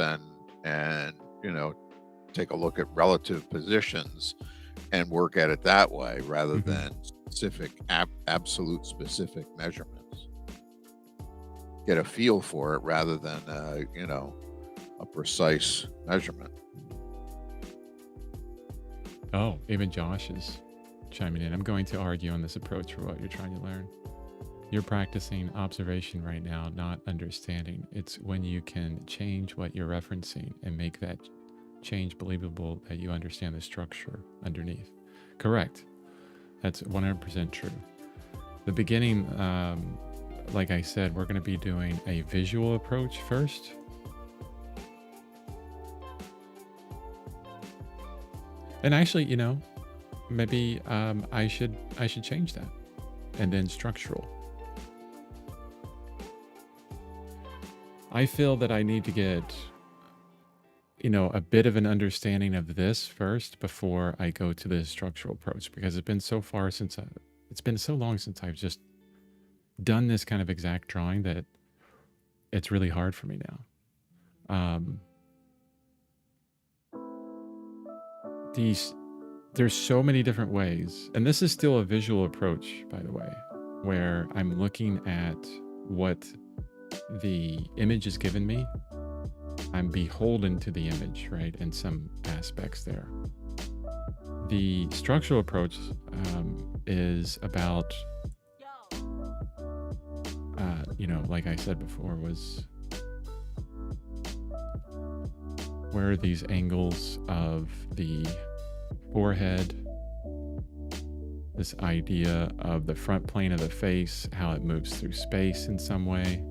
and take a look at relative positions and work at it that way rather than specific absolute specific measurements. Get a feel for it rather than a precise measurement. Oh, even Josh is chiming in. I'm going to argue on this approach for what you're trying to learn. You're practicing observation right now, not understanding. It's when you can change what you're referencing and make that change believable that you understand the structure underneath. Correct. That's 100% true. The beginning, like I said, we're going to be doing a visual approach first. And actually, maybe I should change that, and then structural. I feel that I need to get, a bit of an understanding of this first before I go to the structural approach, because it's been so long since I've just done this kind of exact drawing that it's really hard for me now. There's so many different ways, and this is still a visual approach, by the way, where I'm looking at what the image has given me. I'm beholden to the image, right, in some aspects there. The structural approach is about, like I said before, was where are these angles of the forehead, this idea of the front plane of the face, how it moves through space in some way,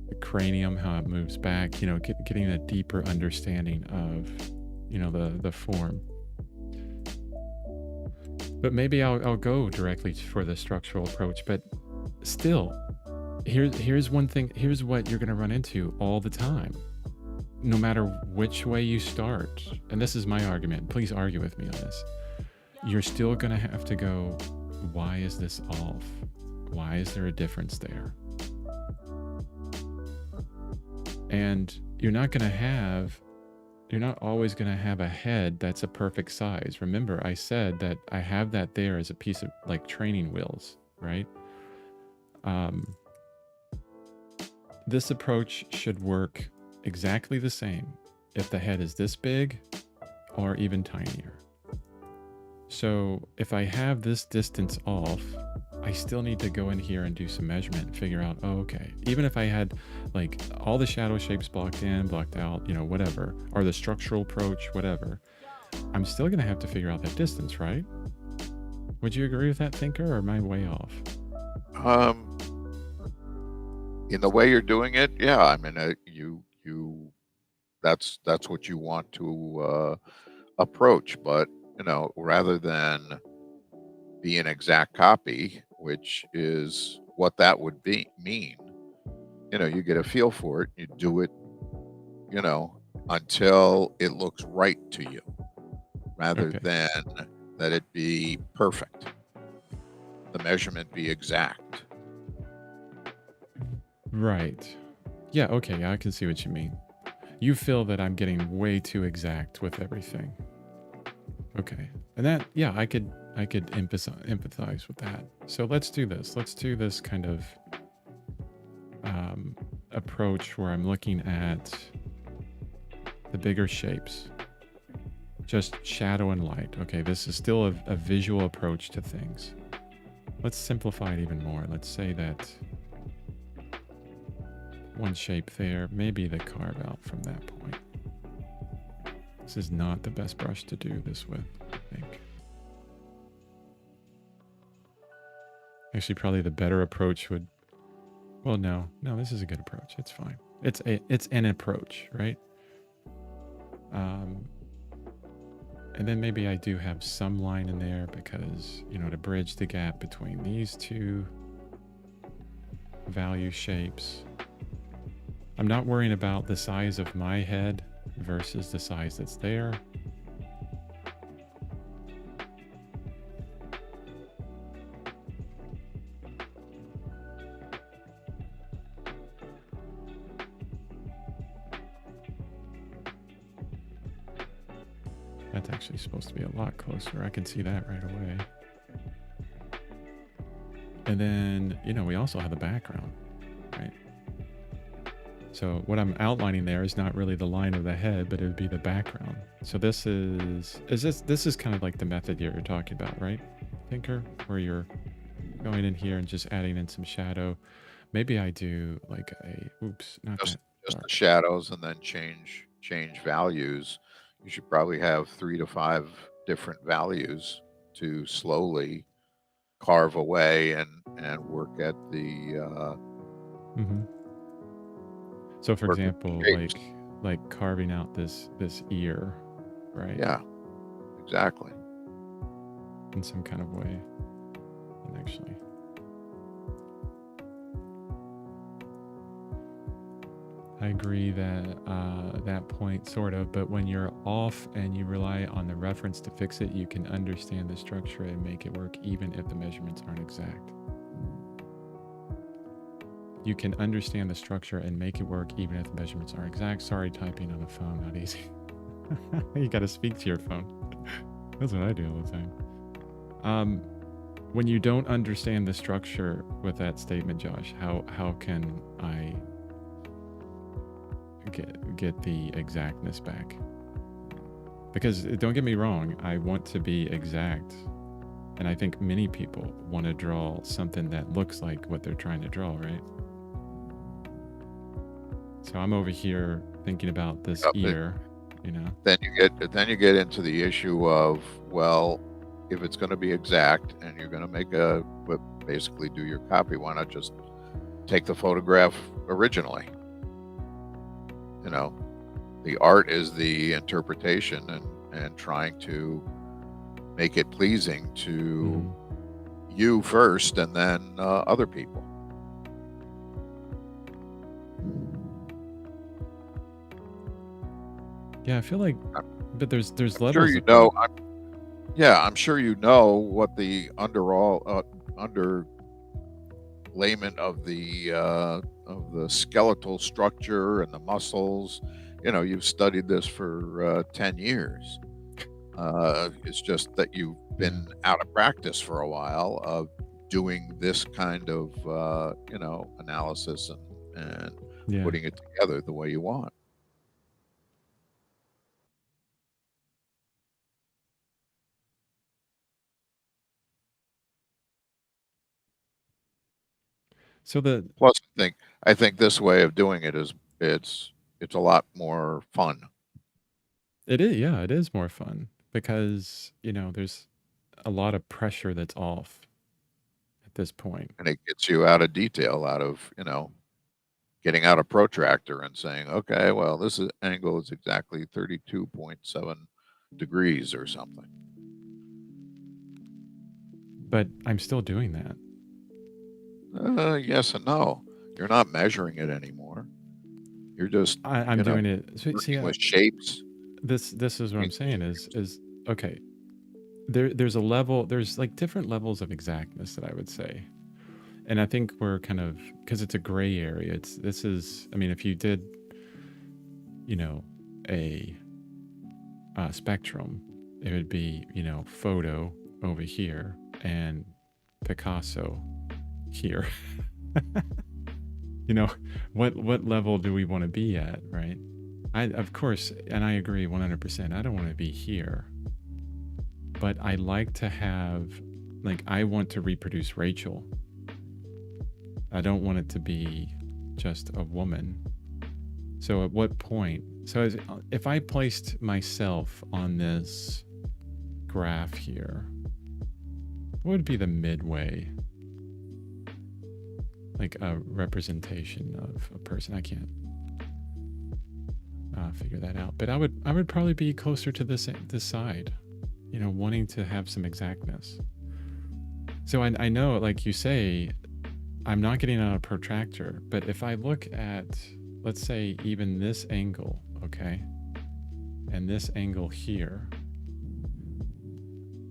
the cranium, how it moves back, getting a deeper understanding of, the form. But maybe I'll go directly for the structural approach, but still, here's one thing, here's what you're going to run into all the time. No matter which way you start, and this is my argument, please argue with me on this, you're still going to have to go, why is this off? Why is there a difference there? And you're not always going to have a head that's a perfect size. Remember, I said that I have that there as a piece of like training wheels, right? This approach should work exactly the same if the head is this big or even tinier. So if I have this distance off, I still need to go in here and do some measurement and figure out, oh, okay, even if I had like all the shadow shapes blocked in, blocked out, whatever, or the structural approach, whatever, I'm still going to have to figure out that distance, right? Would you agree with that, thinker, or am I way off? In the way you're doing it, yeah. I mean, that's what you want to approach, but rather than be an exact copy, which is what that would mean, you get a feel for it, you do it, until it looks right to you, rather than that it be perfect, the measurement be exact. Right. Yeah, okay, I can see what you mean. You feel that I'm getting way too exact with everything. Okay. And that, yeah, I could empathize with that. So let's do this. Let's do this kind of approach where I'm looking at the bigger shapes. Just shadow and light. Okay, this is still a visual approach to things. let's simplify it even more. Let's say that one shape there, maybe the carve out from that point. This is not the best brush to do this with, I think. Actually, probably the better approach would, well, no, this is a good approach. It's fine. It's an approach, right? And then maybe I do have some line in there because, you know, to bridge the gap between these two value shapes. I'm not worrying about the size of my head versus the size that's there. That's actually supposed to be a lot closer. I can see that right away. And then, you know, we also have the background, right? So what I'm outlining there is not really the line of the head, but it would be the background. So this is kind of like the method you're talking about, right, Tinker? Where you're going in here and just adding in some shadow. Maybe I do like a, oops, not Just that. the shadows, and then change values. You should probably have 3 to 5 different values to slowly carve away and work at the So for work with example, the shapes. like carving out this ear, right? Yeah, exactly. In some kind of way. And actually, I agree that that point sort of, but when you're off and you rely on the reference to fix it, you can understand the structure and make it work even if the measurements aren't exact. You can understand the structure and make it work even if the measurements aren't exact. Sorry, typing on a phone, not easy. You got to speak to your phone. That's what I do all the time. When you don't understand the structure with that statement, Josh, how can I get the exactness back? Because don't get me wrong, I want to be exact. And I think many people want to draw something that looks like what they're trying to draw, right? So I'm over here thinking about this ear, you know. Then you get into the issue of, well, if it's going to be exact and you're going to make basically do your copy, why not just take the photograph originally? You know, the art is the interpretation and trying to make it pleasing to you first and then other people. Yeah, I feel like, but there's levels. Sure, you know. I'm sure you know what the underlayment of the skeletal structure and the muscles. You know, you've studied this for 10 years. It's just that you've been out of practice for a while of doing this kind of analysis and putting it together the way you want. So plus, I think this way of doing it is it's a lot more fun. It is, yeah, it is more fun because, you know, there's a lot of pressure that's off at this point. And it gets you out of detail, out of, you know, getting out a protractor and saying, okay, well, angle is exactly 32.7 degrees or something. But I'm still doing that. Yes and no. You're not measuring it anymore. You're just I'm doing it. See, with shapes. This is what I'm saying is okay. There's a level. There's like different levels of exactness that I would say, and I think we're kind of, because it's a gray area. I mean, if you did, you know, a spectrum, it would be, you know, photo over here and Picasso here. You know, what level do we want to be at, right? Of course, and I agree 100%. I don't want to be here, but I like to have Like, I want to reproduce Rachel. I don't want it to be just a woman. So at what point? So if I placed myself on this graph here, what would be the midway? Like a representation of a person. I can't figure that out. But I would probably be closer to this side, you know, wanting to have some exactness. So I know, like you say, I'm not getting on a protractor, but if I look at, let's say, even this angle, okay, and this angle here,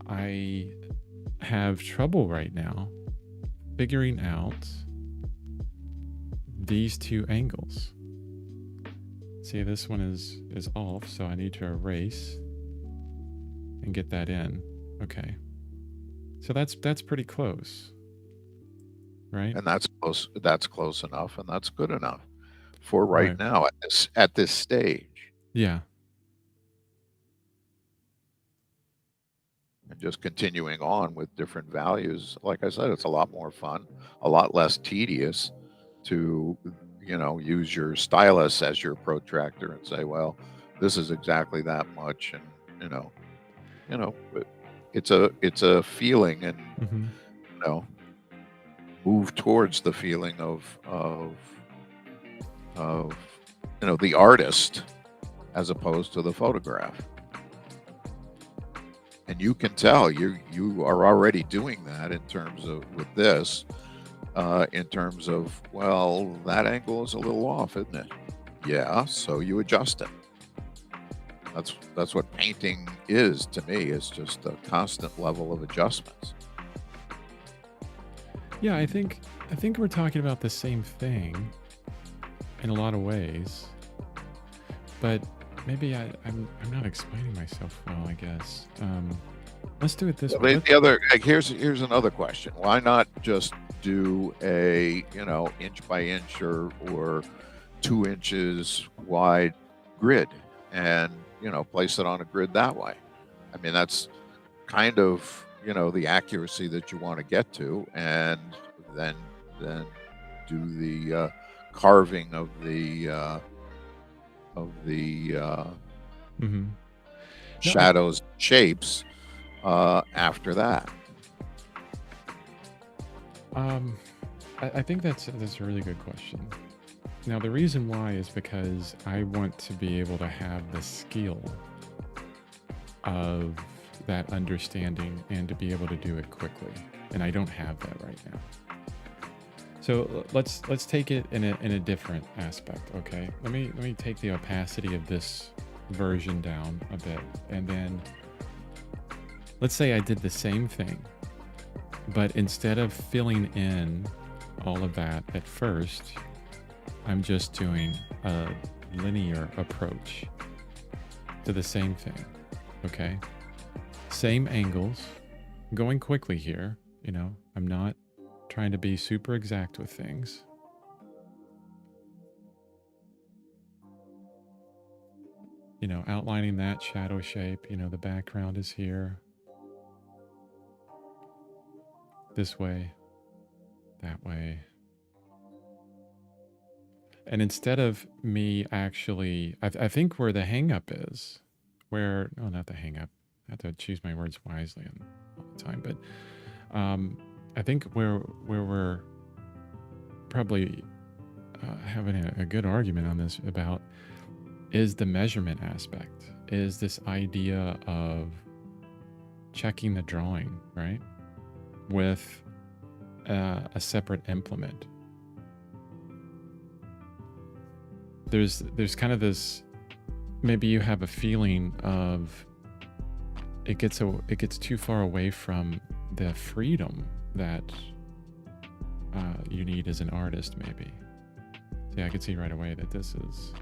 I have trouble right now figuring out these two angles. See, this one is off, so I need to erase and get that in. Okay. So that's pretty close. Right? And that's close enough, and that's good enough for right now at this stage. Yeah. And just continuing on with different values, like I said, it's a lot more fun, a lot less tedious to, you know, use your stylus as your protractor and say, well, this is exactly that much, and you know, it's a feeling, and you know, move towards the feeling of you know, the artist as opposed to the photograph. And you can tell you are already doing that in terms of with this, in terms of, well, that angle is a little off, isn't it? Yeah, so you adjust it. That's what painting is to me. It's just a constant level of adjustments. Yeah, I think we're talking about the same thing in a lot of ways, but maybe I'm not explaining myself well, I guess. Let's do it this way. The other, like, here's another question. Why not just do a, you know, inch by inch or 2 inches wide grid, and, you know, place it on a grid that way? I mean, that's kind of, you know, the accuracy that you want to get to, and then do the carving of the shadows, shapes after that. I think that's a really good question. Now, the reason why is because I want to be able to have the skill of that understanding and to be able to do it quickly, and I don't have that right now. So let's take it in a different aspect, okay? Let me take the opacity of this version down a bit, and then let's say I did the same thing, but instead of filling in all of that at first, I'm just doing a linear approach to the same thing, okay? Same angles, going quickly here, you know, I'm not trying to be super exact with things. You know, outlining that shadow shape, you know, the background is here. This way, that way. And instead of me actually, I think where the hang up is, where, no, not the hang up. I have to choose my words wisely all the time, but I think where we're probably having a good argument on this about is the measurement aspect, is this idea of checking the drawing, right? With a separate implement. There's kind of this, maybe you have a feeling of it gets too far away from the freedom that you need as an artist, maybe. See, I can see right away that this is,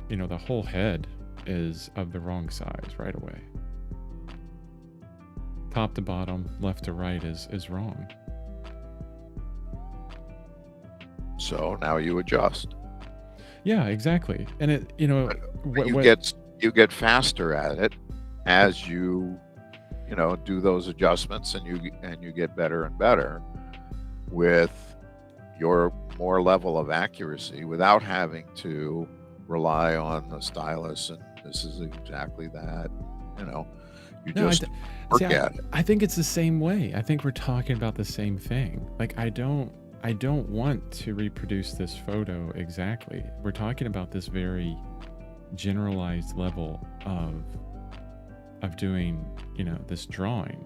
you know, the whole head is of the wrong size right away. Top to bottom, left to right is wrong. So now you adjust. Yeah, exactly. And it, you know, you get faster at it as you do those adjustments, and you get better and better with your more level of accuracy without having to rely on the stylus. And this is exactly that. You No, just work at it. I think it's the same way. I think we're talking about the same thing. Like, I don't want to reproduce this photo exactly. We're talking about this very generalized level of doing, this drawing,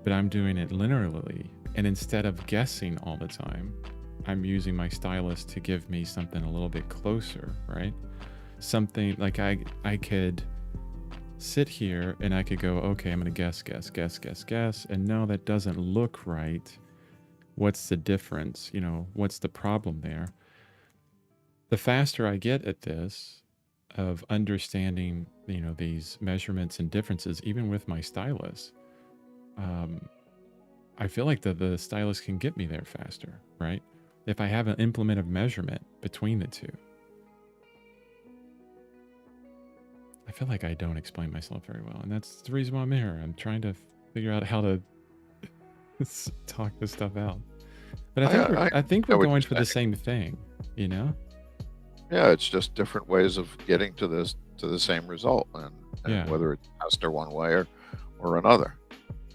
but I'm doing it linearly. And instead of guessing all the time, I'm using my stylus to give me something a little bit closer, right? Something like I could sit here and I could go, okay, I'm going to guess. And no, that doesn't look right. What's the difference? What's the problem there? The faster I get at this, of understanding, these measurements and differences, even with my stylus, I feel like the stylus can get me there faster, right? If I have an implement of measurement between the two. I feel like I don't explain myself very well, and that's the reason why I'm here. I'm trying to figure out how to talk this stuff out. But I think we're going for the same thing, Yeah, it's just different ways of getting to the same result, and whether it's faster one way or another.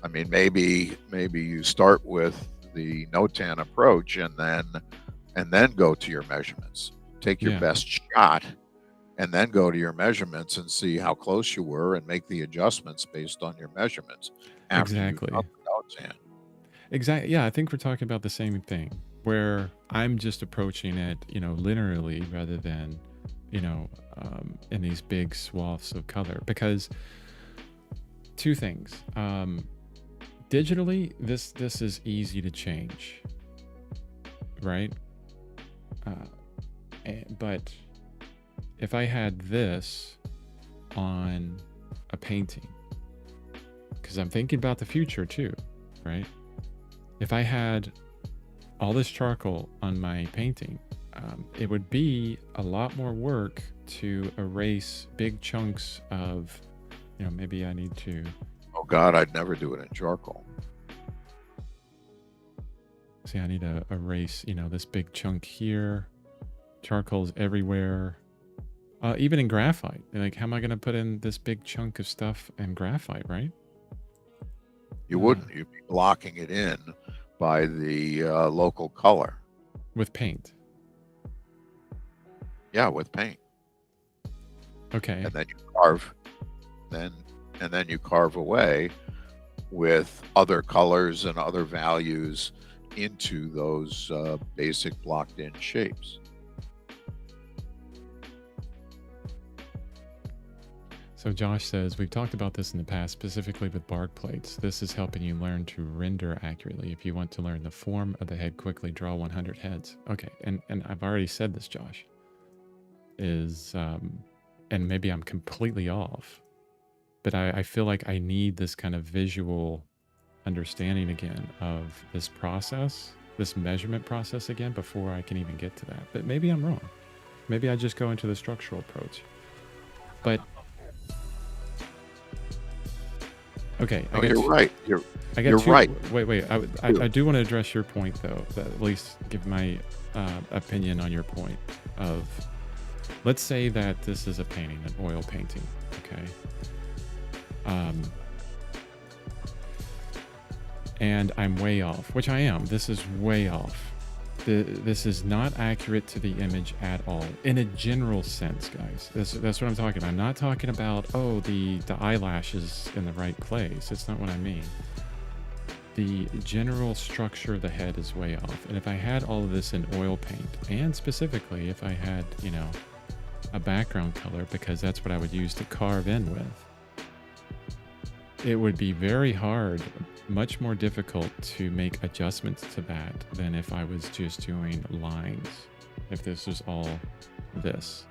I mean, maybe you start with the notan approach and then go to your measurements. Take your best shot and then go to your measurements and see how close you were and make the adjustments based on your measurements after exactly. you've done the notan. Exactly. Yeah, I think we're talking about the same thing, where I'm just approaching it, linearly rather than, in these big swaths of color. Because two things. Digitally, this is easy to change, right? But if I had this on a painting, because I'm thinking about the future too, right? If I had all this charcoal on my painting, it would be a lot more work to erase big chunks of, maybe I need to... Oh God, I'd never do it in charcoal. See, I need to erase, this big chunk here. Charcoal's everywhere. Even in graphite. Like, how am I going to put in this big chunk of stuff in graphite, right? You wouldn't. You'd be blocking it in by the local color. With paint? Yeah, with paint. Okay. And then you carve, and then you carve away with other colors and other values into those basic blocked in shapes. So Josh says, we've talked about this in the past, specifically with bark plates. This is helping you learn to render accurately. If you want to learn the form of the head quickly, draw 100 heads. Okay, and I've already said this, Josh, and maybe I'm completely off, but I feel like I need this kind of visual understanding again of this process, this measurement process again, before I can even get to that. But maybe I'm wrong. Maybe I just go into the structural approach. But okay. You're right. You're right. Wait. I do want to address your point, though. At least give my opinion on your point of, let's say that this is a painting, an oil painting. Okay. And I'm way off, which I am. This is way off. This is not accurate to the image at all, in a general sense, guys. That's what I'm talking about. I'm not talking about, the eyelash is in the right place. It's not what I mean. The general structure of the head is way off. And if I had all of this in oil paint, and specifically if I had, a background color, because that's what I would use to carve in with, it would be very hard, much more difficult to make adjustments to that than if I was just doing lines. If this was all this,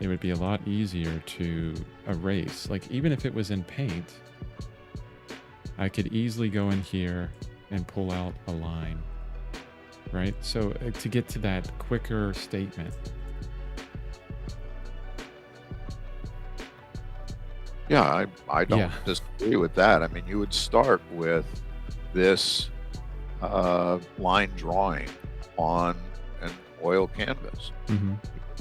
it would be a lot easier to erase. Like, even if it was in paint, I could easily go in here and pull out a line, right? So to get to that quicker statement. Yeah, I Yeah. don't disagree with that. I mean, you would start with this line drawing on an oil canvas. Hmm.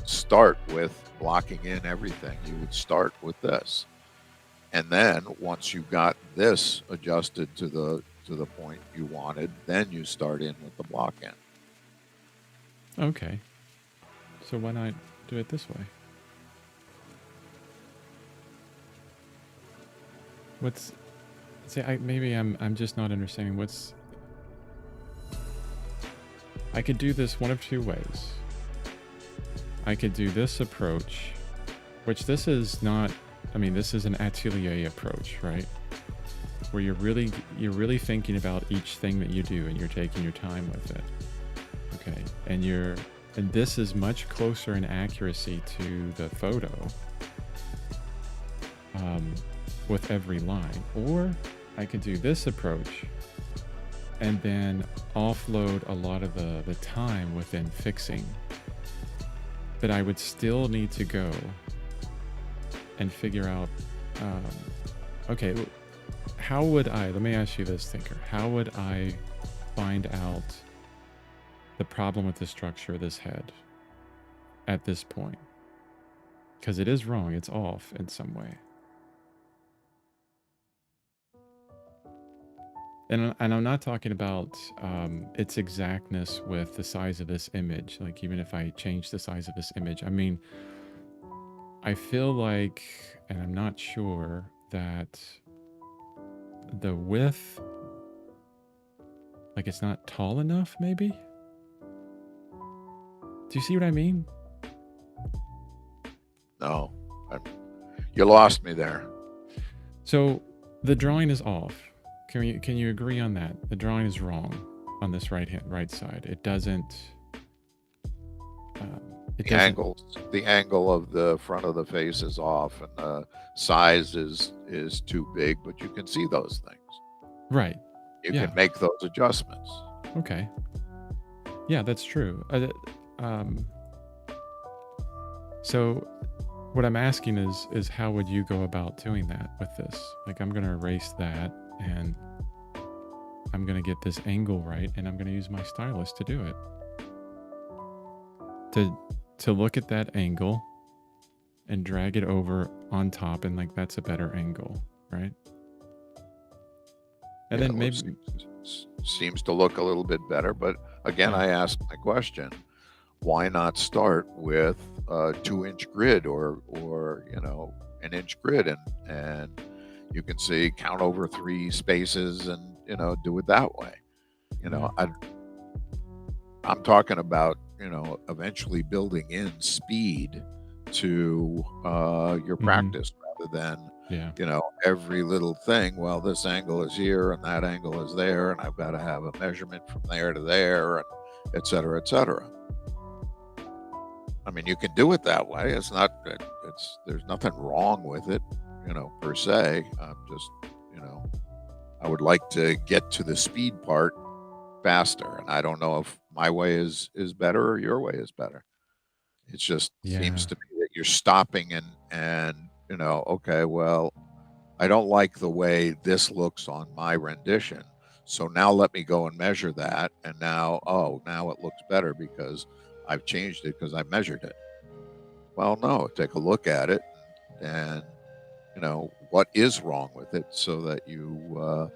Start with blocking in everything. You would start with this. And then once you got this adjusted to the point you wanted, then you start in with the block in. Okay. So why not do it this way? What's see? Maybe I'm just not understanding what's. I could do this one of two ways. I could do this approach, which this is not. I mean, this is an atelier approach, right? Where you're really thinking about each thing that you do, and you're taking your time with it. Okay, and this is much closer in accuracy to the photo with every line. Or I could do this approach and then offload a lot of the time within fixing. But I would still need to go and figure out, okay, how would I, let me ask you this, thinker, how would I find out the problem with the structure of this head at this point? Because it is wrong, it's off in some way. And I'm not talking about its exactness with the size of this image. Like, even if I change the size of this image, I mean, I feel like, and I'm not sure, that the width, like, it's not tall enough, maybe? Do you see what I mean? No, you lost me there. So the drawing is off. Can you agree on that? The drawing is wrong on this right side. It doesn't. The angle of the front of the face is off, and the size is too big. But you can see those things. Right. You can make those adjustments. Okay. Yeah, that's true. So what I'm asking is how would you go about doing that with this? Like, I'm going to erase that, and I'm going to get this angle right, and I'm going to use my stylus to do it. To look at that angle and drag it over on top, and like, that's a better angle, right? And then maybe seems to look a little bit better. But again, I asked my question: why not start with a 2-inch grid or an inch grid, and you can see, count over 3 spaces, and do it that way. I'm talking about eventually building in speed to your practice, rather than every little thing. Well, this angle is here and that angle is there, and I've got to have a measurement from there to there, and et cetera, et cetera. I mean, you can do it that way. It's not. There's nothing wrong with it, per se. I'm just, I would like to get to the speed part faster, and I don't know if my way is better or your way is better. It just seems to me that you're stopping and okay, well, I don't like the way this looks on my rendition, so now let me go and measure that, and now it looks better because I've changed it because I measured it. Well, no, take a look at it, and what is wrong with it, so that you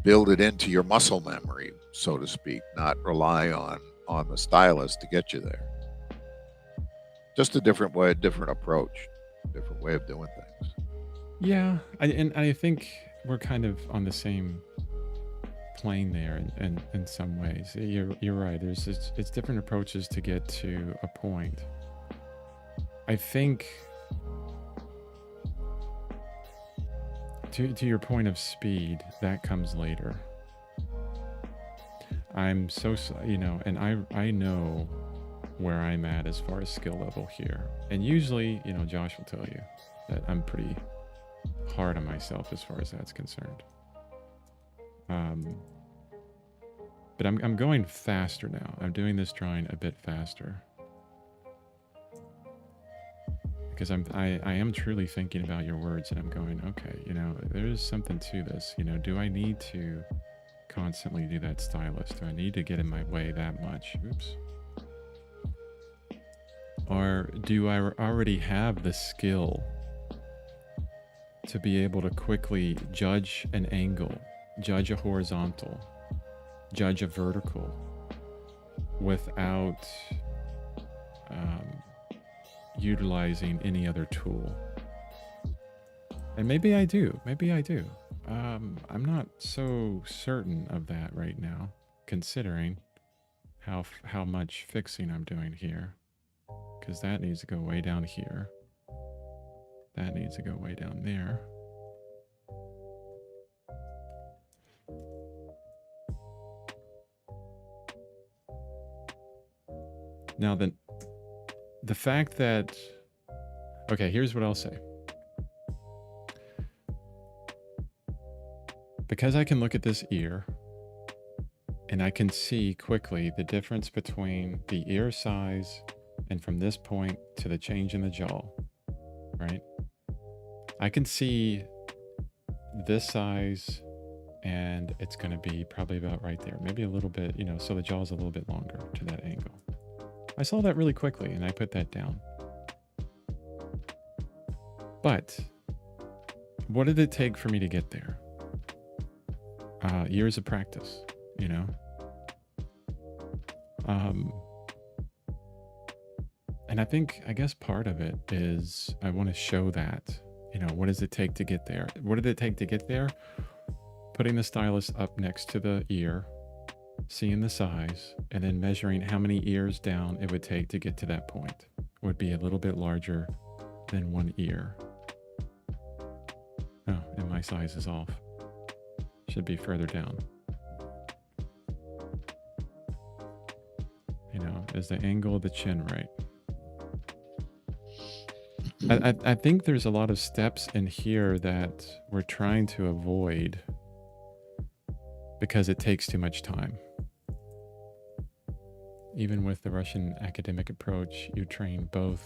build it into your muscle memory, so to speak, not rely on the stylus to get you there. Just a different way, a different approach, different way of doing things. Yeah, I think we're kind of on the same plane there in some ways. You're right. It's different approaches to get to a point. I think to your point of speed, that comes later. I'm so and I know where I'm at as far as skill level here. And usually, Josh will tell you that I'm pretty hard on myself as far as that's concerned. But I'm going faster now. I'm doing this drawing a bit faster. because I am truly thinking about your words, and I'm going, okay, there's something to this. Do I need to constantly do that stylus? Do I need to get in my way that much? Oops. Or do I already have the skill to be able to quickly judge an angle, judge a horizontal, judge a vertical without utilizing any other tool? And maybe I do. I'm not so certain of that right now, considering how much fixing I'm doing here. Because that needs to go way down here. That needs to go way down there. Now the fact that... Okay, here's what I'll say. Because I can look at this ear, and I can see quickly the difference between the ear size and from this point to the change in the jaw, right? I can see this size, and it's going to be probably about right there. Maybe a little bit, so the jaw's a little bit longer to that angle. I saw that really quickly, and I put that down. But what did it take for me to get there? Years of practice, and I guess part of it is I want to show that, what does it take to get there? What did it take to get there? Putting the stylus up next to the ear, seeing the size, and then measuring how many ears down it would take to get to that point. Would be a little bit larger than one ear. Oh, and my size is off. Should be further down. Is the angle of the chin right? I think there's a lot of steps in here that we're trying to avoid because it takes too much time. Even with the Russian academic approach, you train both.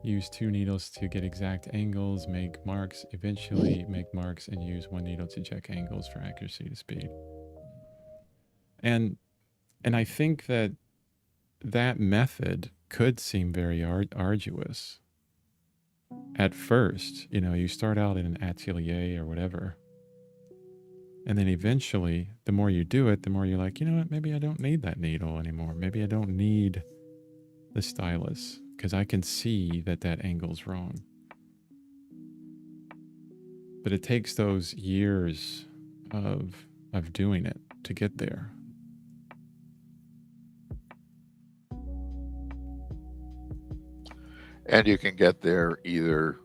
Use 2 needles to get exact angles, make marks, eventually make marks, and use 1 needle to check angles for accuracy to speed. And I think that method could seem very arduous. At first, you start out in an atelier or whatever. And then eventually, the more you do it, the more you're like, maybe I don't need that needle anymore. Maybe I don't need the stylus because I can see that angle's wrong. But it takes those years of doing it to get there. And you can get there either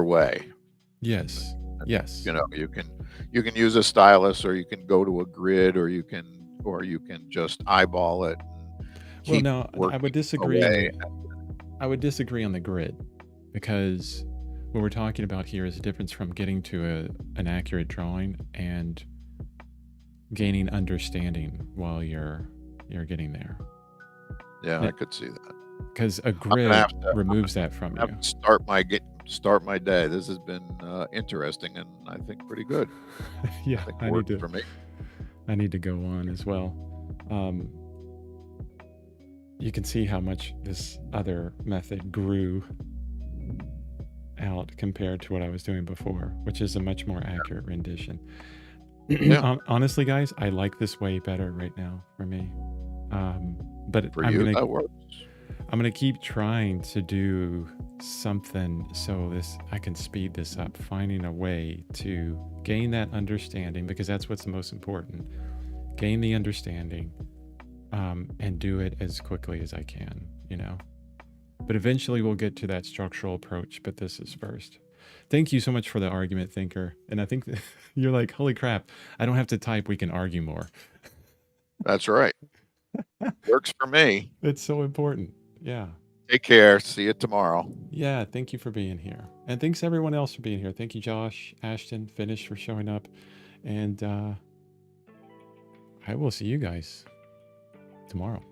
way. Yes. You can use a stylus, or you can go to a grid, or you can just eyeball it. Well, no, I would disagree. I would disagree on the grid, because what we're talking about here is a difference from getting to an accurate drawing and gaining understanding while you're getting there. Yeah, I could see that. Because a grid removes that from you. Start my day. This has been interesting, and I think pretty good. Yeah, I need to. For me. I need to go on as well. You can see how much this other method grew out compared to what I was doing before, which is a much more accurate rendition. Yeah. Honestly, guys, I like this way better right now for me. But for you, that works. I'm going to keep trying to do something so I can speed this up, finding a way to gain that understanding, because that's what's the most important. Gain the understanding and do it as quickly as I can, But eventually we'll get to that structural approach, but this is first. Thank you so much for the argument, Thinker. And I think you're like, holy crap, I don't have to type, we can argue more. That's right. Works for me. It's so important. Yeah. Take care. See you tomorrow. Yeah. Thank you for being here. And thanks everyone else for being here. Thank you, Josh, Ashton, Finish for showing up. And I will see you guys tomorrow.